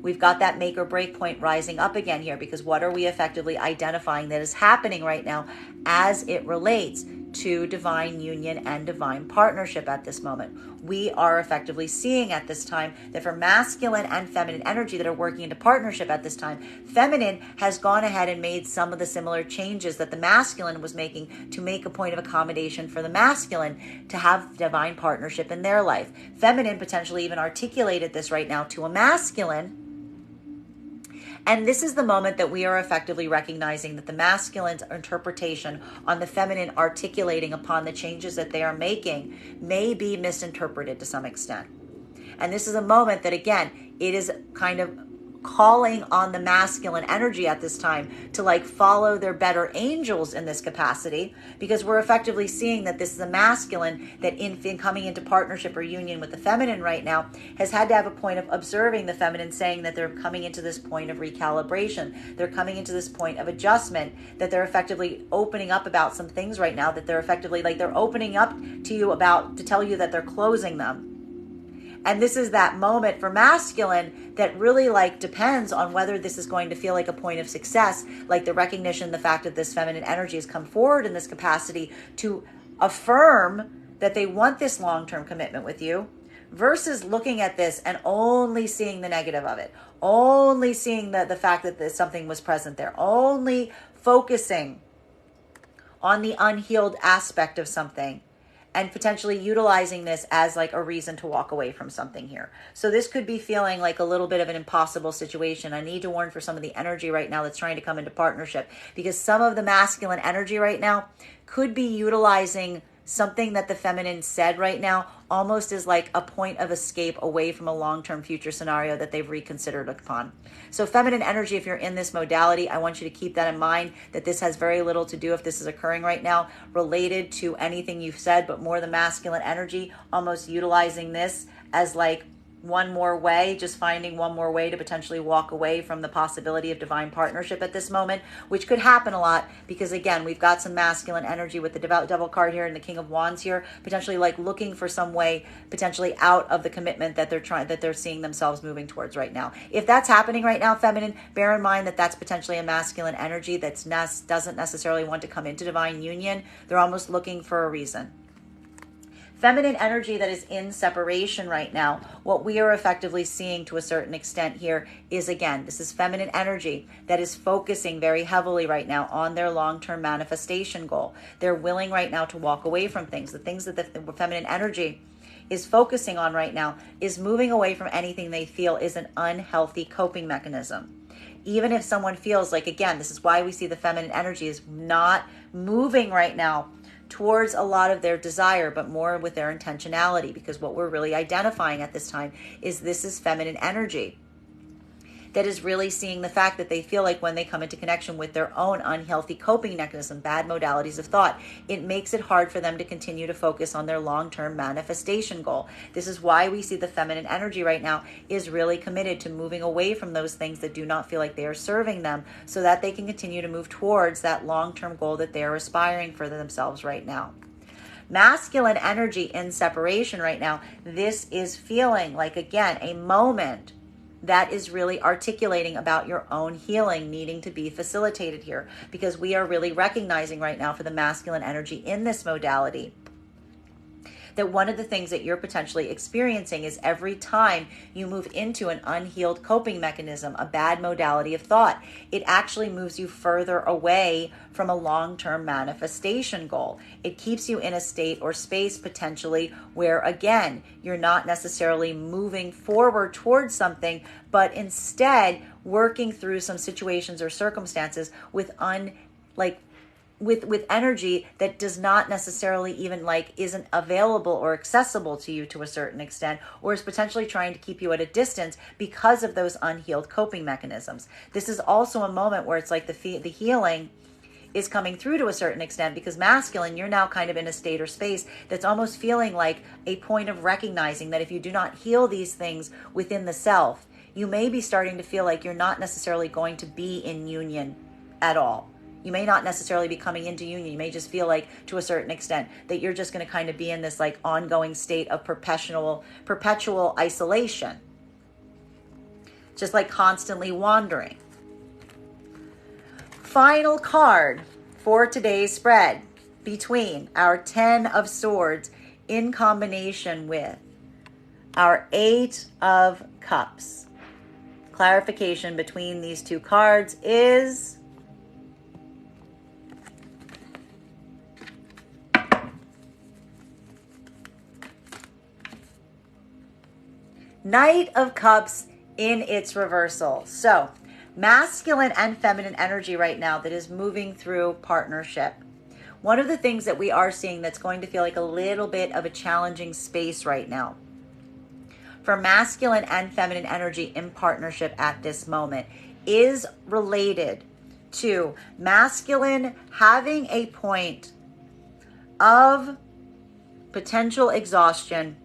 We've got that make or break point rising up again here, because what are we effectively identifying that is happening right now as it relates to divine union and divine partnership at this moment. We are effectively seeing at this time that for masculine and feminine energy that are working into partnership at this time, feminine has gone ahead and made some of the similar changes that the masculine was making to make a point of accommodation for the masculine to have divine partnership in their life. Feminine potentially even articulated this right now to a masculine. And this is the moment that we are effectively recognizing that the masculine's interpretation on the feminine articulating upon the changes that they are making may be misinterpreted to some extent. And this is a moment that, again, it is kind of calling on the masculine energy at this time to like follow their better angels in this capacity, because we're effectively seeing that this is a masculine that in coming into partnership or union with the feminine right now has had to have a point of observing the feminine, saying that they're coming into this point of recalibration, they're coming into this point of adjustment, that they're effectively opening up about some things right now, that they're effectively like they're opening up to you about to tell you that they're closing them. And this is that moment for masculine that really like depends on whether this is going to feel like a point of success, like the recognition, the fact that this feminine energy has come forward in this capacity to affirm that they want this long-term commitment with you, versus looking at this and only seeing the negative of it, only seeing the fact that something was present there, only focusing on the unhealed aspect of something, and potentially utilizing this as like a reason to walk away from something here. So this could be feeling like a little bit of an impossible situation. I need to warn for some of the energy right now that's trying to come into partnership, because some of the masculine energy right now could be utilizing something that the feminine said right now almost as like a point of escape away from a long-term future scenario that they've reconsidered upon. So feminine energy, if you're in this modality, I want you to keep that in mind, that this has very little to do, if this is occurring right now, related to anything you've said, but more the masculine energy almost utilizing this as like one more way, just finding one more way to potentially walk away from the possibility of divine partnership at this moment, which could happen a lot because, again, we've got some masculine energy with the devil card here and the King of Wands here, potentially like looking for some way potentially out of the commitment that they're seeing themselves moving towards right now. If that's happening right now, feminine, bear in mind that that's potentially a masculine energy that doesn't necessarily want to come into divine union. They're almost looking for a reason. Feminine energy that is in separation right now, what we are effectively seeing to a certain extent here is, again, this is feminine energy that is focusing very heavily right now on their long-term manifestation goal. They're willing right now to walk away from things. The things that the feminine energy is focusing on right now is moving away from anything they feel is an unhealthy coping mechanism. Even if someone feels like, again, this is why we see the feminine energy is not moving right now towards a lot of their desire, but more with their intentionality, because what we're really identifying at this time is this is feminine energy that is really seeing the fact that they feel like when they come into connection with their own unhealthy coping mechanism, bad modalities of thought, it makes it hard for them to continue to focus on their long-term manifestation goal. This is why we see the feminine energy right now is really committed to moving away from those things that do not feel like they are serving them, so that they can continue to move towards that long-term goal that they are aspiring for themselves right now. Masculine energy in separation right now, this is feeling like, again, a moment that is really articulating about your own healing needing to be facilitated here, because we are really recognizing right now for the masculine energy in this modality that one of the things that you're potentially experiencing is every time you move into an unhealed coping mechanism, a bad modality of thought, it actually moves you further away from a long-term manifestation goal. It keeps you in a state or space potentially where, again, you're not necessarily moving forward towards something, but instead working through some situations or circumstances with with energy that does not necessarily even isn't available or accessible to you to a certain extent, or is potentially trying to keep you at a distance because of those unhealed coping mechanisms. This is also a moment where it's like the healing is coming through to a certain extent, because masculine, you're now kind of in a state or space that's almost feeling like a point of recognizing that if you do not heal these things within the self, you may be starting to feel like you're not necessarily going to be in union at all. You may not necessarily be coming into union. You may just feel like, to a certain extent, that you're just going to kind of be in this ongoing state of perpetual isolation. Just constantly wandering. Final card for today's spread between our 10 of Swords in combination with our 8 of Cups. Clarification between these two cards is Knight of Cups in its reversal. So, masculine and feminine energy right now that is moving through partnership. One of the things that we are seeing that's going to feel like a little bit of a challenging space right now for masculine and feminine energy in partnership at this moment is related to masculine having a point of potential exhaustion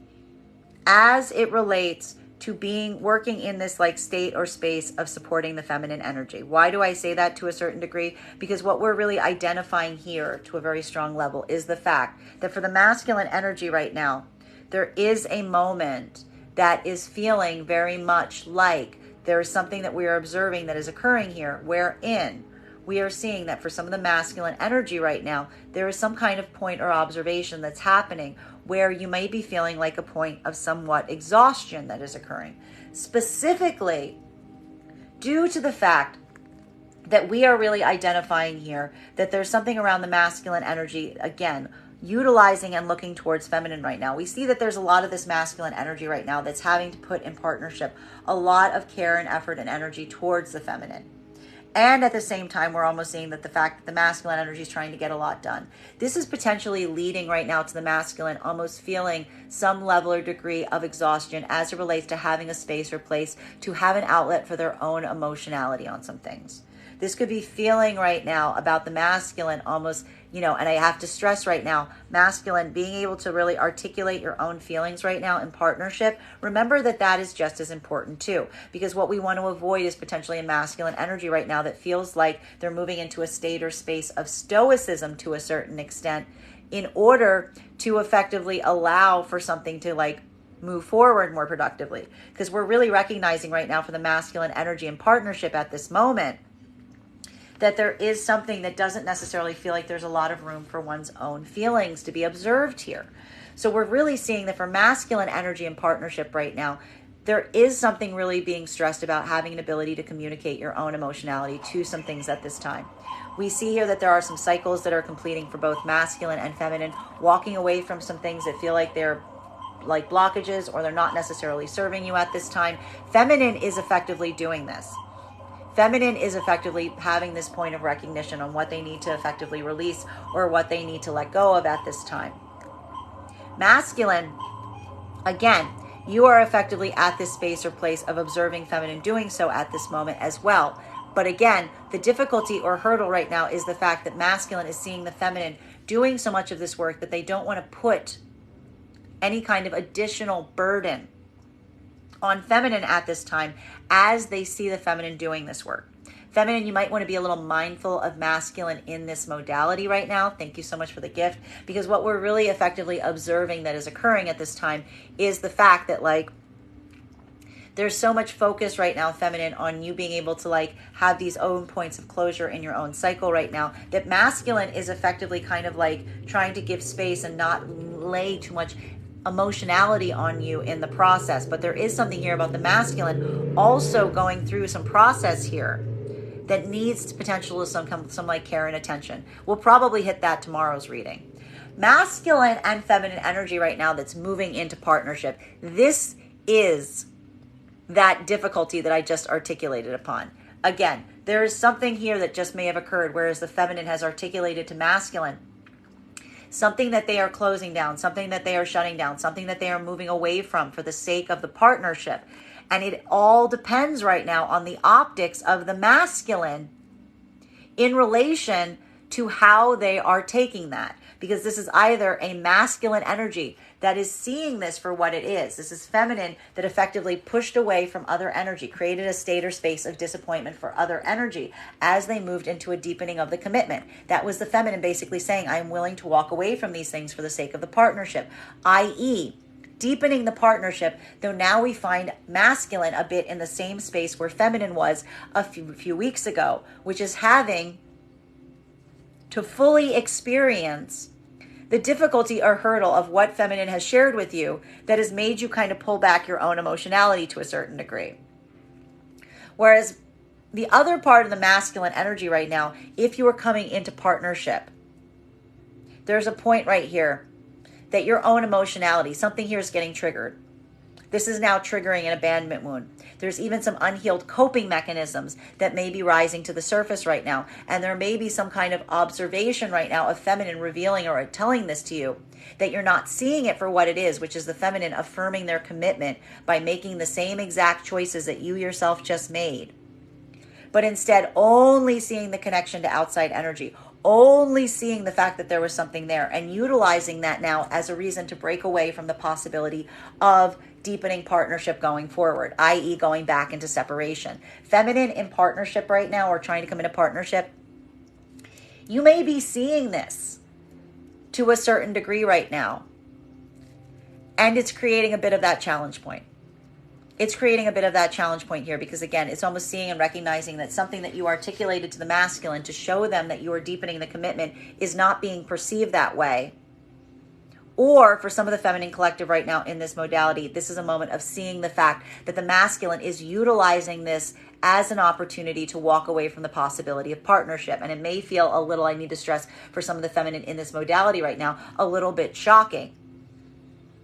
as it relates to working in this like state or space of supporting the feminine energy. Why do I say that to a certain degree? Because what we're really identifying here to a very strong level is the fact that for the masculine energy right now, there is a moment that is feeling very much like there is something that we are observing that is occurring here, wherein we are seeing that for some of the masculine energy right now, there is some kind of point or observation that's happening where you may be feeling like a point of somewhat exhaustion that is occurring. Specifically, due to the fact that we are really identifying here that there's something around the masculine energy, again, utilizing and looking towards feminine right now. We see that there's a lot of this masculine energy right now that's having to put in partnership a lot of care and effort and energy towards the feminine. And at the same time, we're almost seeing that the fact that the masculine energy is trying to get a lot done. This is potentially leading right now to the masculine almost feeling some level or degree of exhaustion as it relates to having a space or place to have an outlet for their own emotionality on some things. This could be feeling right now about the masculine almost, and I have to stress right now, masculine being able to really articulate your own feelings right now in partnership. Remember that that is just as important too, because what we want to avoid is potentially a masculine energy right now that feels like they're moving into a state or space of stoicism to a certain extent in order to effectively allow for something to like move forward more productively. Because we're really recognizing right now for the masculine energy in partnership at this moment that there is something that doesn't necessarily feel like there's a lot of room for one's own feelings to be observed here. So we're really seeing that for masculine energy and partnership right now, there is something really being stressed about having an ability to communicate your own emotionality to some things at this time. We see here that there are some cycles that are completing for both masculine and feminine, walking away from some things that feel like they're like blockages or they're not necessarily serving you at this time. Feminine is effectively doing this. Feminine is effectively having this point of recognition on what they need to effectively release or what they need to let go of at this time. Masculine, again, you are effectively at this space or place of observing feminine doing so at this moment as well. But again, the difficulty or hurdle right now is the fact that masculine is seeing the feminine doing so much of this work that they don't want to put any kind of additional burden on feminine at this time as they see the feminine doing this work. Feminine, you might want to be a little mindful of masculine in this modality right now. Thank you so much for the gift, because what we're really effectively observing that is occurring at this time is the fact that like there's so much focus right now, feminine, on you being able to like have these own points of closure in your own cycle right now, that masculine is effectively kind of like trying to give space and not lay too much emotionality on you in the process. But there is something here about the masculine also going through some process here that needs to potential some like care and attention. We'll probably hit that tomorrow's reading. Masculine and feminine energy right now that's moving into partnership. This is that difficulty that I just articulated upon. Again, there is something here that just may have occurred, whereas the feminine has articulated to masculine something that they are closing down, something that they are shutting down, something that they are moving away from for the sake of the partnership. And it all depends right now on the optics of the masculine in relation to how they are taking that. Because this is either a masculine energy that is seeing this for what it is. This is feminine that effectively pushed away from other energy, created a state or space of disappointment for other energy as they moved into a deepening of the commitment. That was the feminine basically saying, I'm willing to walk away from these things for the sake of the partnership, i.e., deepening the partnership, though now we find masculine a bit in the same space where feminine was a few weeks ago, which is having to fully experience the difficulty or hurdle of what feminine has shared with you that has made you kind of pull back your own emotionality to a certain degree. Whereas the other part of the masculine energy right now, if you are coming into partnership, there's a point right here that your own emotionality, something here is getting triggered. This is now triggering an abandonment wound. There's even some unhealed coping mechanisms that may be rising to the surface right now. And there may be some kind of observation right now of feminine revealing or telling this to you, that you're not seeing it for what it is, which is the feminine affirming their commitment by making the same exact choices that you yourself just made. But instead only seeing the connection to outside energy, only seeing the fact that there was something there and utilizing that now as a reason to break away from the possibility of deepening partnership going forward, i.e. going back into separation. Feminine in partnership right now, or trying to come into partnership, you may be seeing this to a certain degree right now. And it's creating a bit of that challenge point. It's creating a bit of that challenge point here because, again, it's almost seeing and recognizing that something that you articulated to the masculine to show them that you are deepening the commitment is not being perceived that way. Or for some of the feminine collective right now in this modality, this is a moment of seeing the fact that the masculine is utilizing this as an opportunity to walk away from the possibility of partnership. And it may feel a little, I need to stress for some of the feminine in this modality right now, a little bit shocking.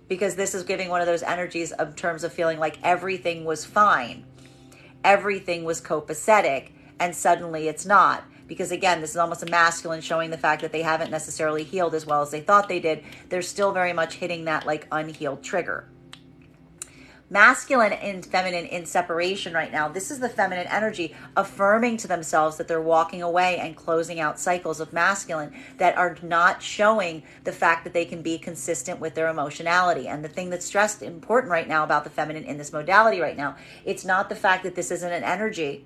Because this is giving one of those energies in terms of feeling like everything was fine. Everything was copacetic, and suddenly it's not. Because again, this is almost a masculine showing the fact that they haven't necessarily healed as well as they thought they did. They're still very much hitting that like unhealed trigger. Masculine and feminine in separation right now. This is the feminine energy affirming to themselves that they're walking away and closing out cycles of masculine that are not showing the fact that they can be consistent with their emotionality. And the thing that's stressed important right now about the feminine in this modality right now, it's not the fact that this isn't an energy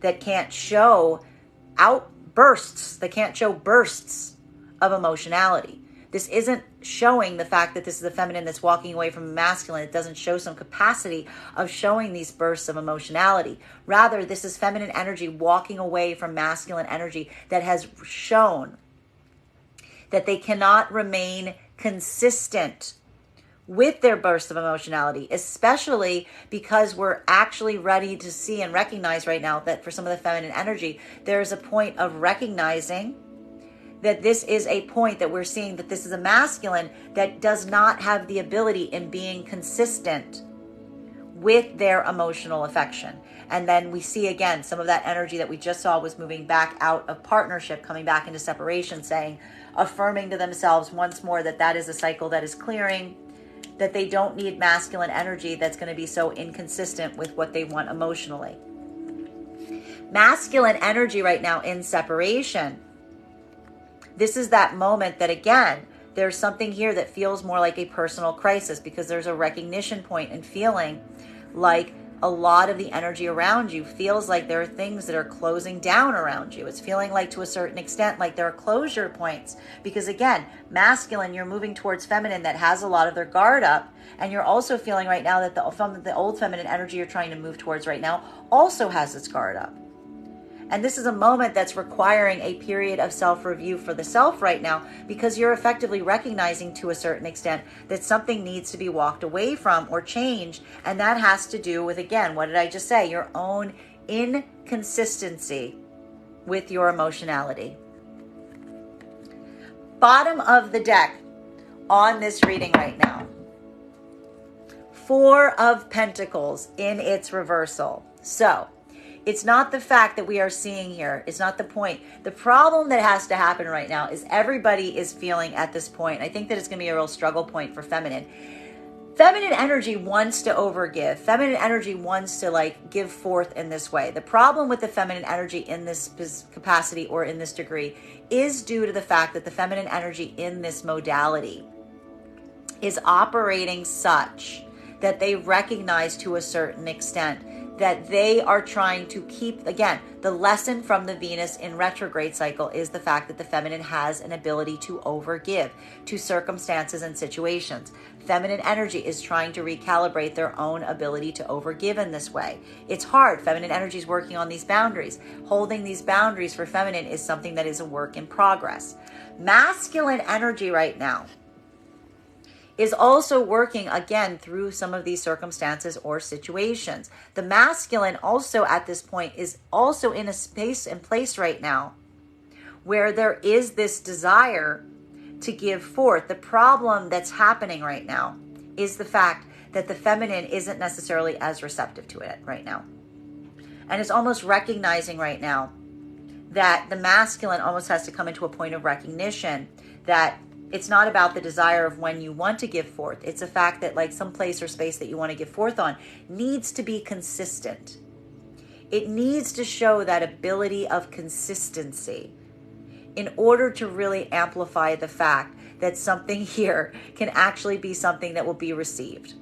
that can't show outbursts, that can't show bursts of emotionality. This isn't showing the fact that this is a feminine that's walking away from a masculine. It doesn't show some capacity of showing these bursts of emotionality. Rather, this is feminine energy walking away from masculine energy that has shown that they cannot remain consistent with their bursts of emotionality, especially because we're actually ready to see and recognize right now that for some of the feminine energy, there is a point of recognizing that this is a point that we're seeing that this is a masculine that does not have the ability in being consistent with their emotional affection. And then we see again, some of that energy that we just saw was moving back out of partnership, coming back into separation, saying, affirming to themselves once more that that is a cycle that is clearing, that they don't need masculine energy that's going to be so inconsistent with what they want emotionally. Masculine energy right now in separation, this is that moment that, again, there's something here that feels more like a personal crisis because there's a recognition point and feeling like a lot of the energy around you feels like there are things that are closing down around you. It's feeling like to a certain extent like there are closure points because, again, masculine, you're moving towards feminine that has a lot of their guard up, and you're also feeling right now that the old feminine energy you're trying to move towards right now also has its guard up. And this is a moment that's requiring a period of self-review for the self right now because you're effectively recognizing to a certain extent that something needs to be walked away from or changed. And that has to do with, again, what did I just say? Your own inconsistency with your emotionality. Bottom of the deck on this reading right now. 4 of Pentacles in its reversal. So, it's not the fact that we are seeing here. It's not the point. The problem that has to happen right now is everybody is feeling at this point. I think that it's going to be a real struggle point for feminine. Feminine energy wants to overgive. Feminine energy wants to give forth in this way. The problem with the feminine energy in this capacity or in this degree is due to the fact that the feminine energy in this modality is operating such that they recognize to a certain extent that they are trying to keep, again, the lesson from the Venus in retrograde cycle is the fact that the feminine has an ability to overgive to circumstances and situations. Feminine energy is trying to recalibrate their own ability to overgive in this way. It's hard. Feminine energy is working on these boundaries. Holding these boundaries for feminine is something that is a work in progress. Masculine energy right now is also working, again, through some of these circumstances or situations. The masculine also at this point is also in a space and place right now where there is this desire to give forth. The problem that's happening right now is the fact that the feminine isn't necessarily as receptive to it right now. And it's almost recognizing right now that the masculine almost has to come into a point of recognition that it's not about the desire of when you want to give forth. It's a fact that like some place or space that you want to give forth on needs to be consistent. It needs to show that ability of consistency in order to really amplify the fact that something here can actually be something that will be received.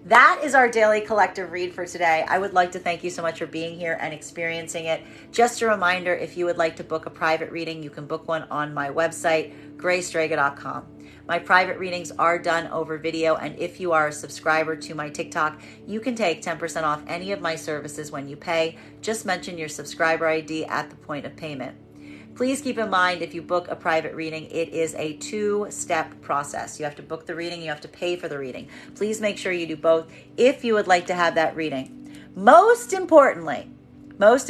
That is our daily collective read for today. I would like to thank you so much for being here and experiencing it. Just a reminder, if you would like to book a private reading, you can book one on my website, graystrega.com. My private readings are done over video, and if you are a subscriber to my TikTok, you can take 10% off any of my services when you pay. Just mention your subscriber ID at the point of payment. Please keep in mind, if you book a private reading, it is a 2-step process. You have to book the reading, you have to pay for the reading. Please make sure you do both if you would like to have that reading. Most importantly, please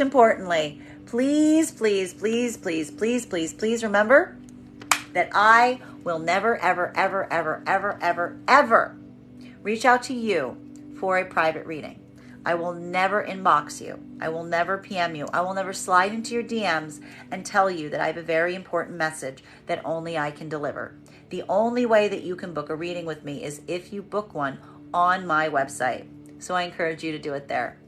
remember that I will never, ever reach out to you for a private reading. I will never inbox you. I will never PM you. I will never slide into your DMs and tell you that I have a very important message that only I can deliver. The only way that you can book a reading with me is if you book one on my website. So I encourage you to do it there.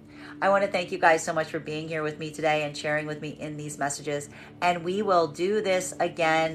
I want to thank you guys so much for being here with me today and sharing with me in these messages. And we will do this again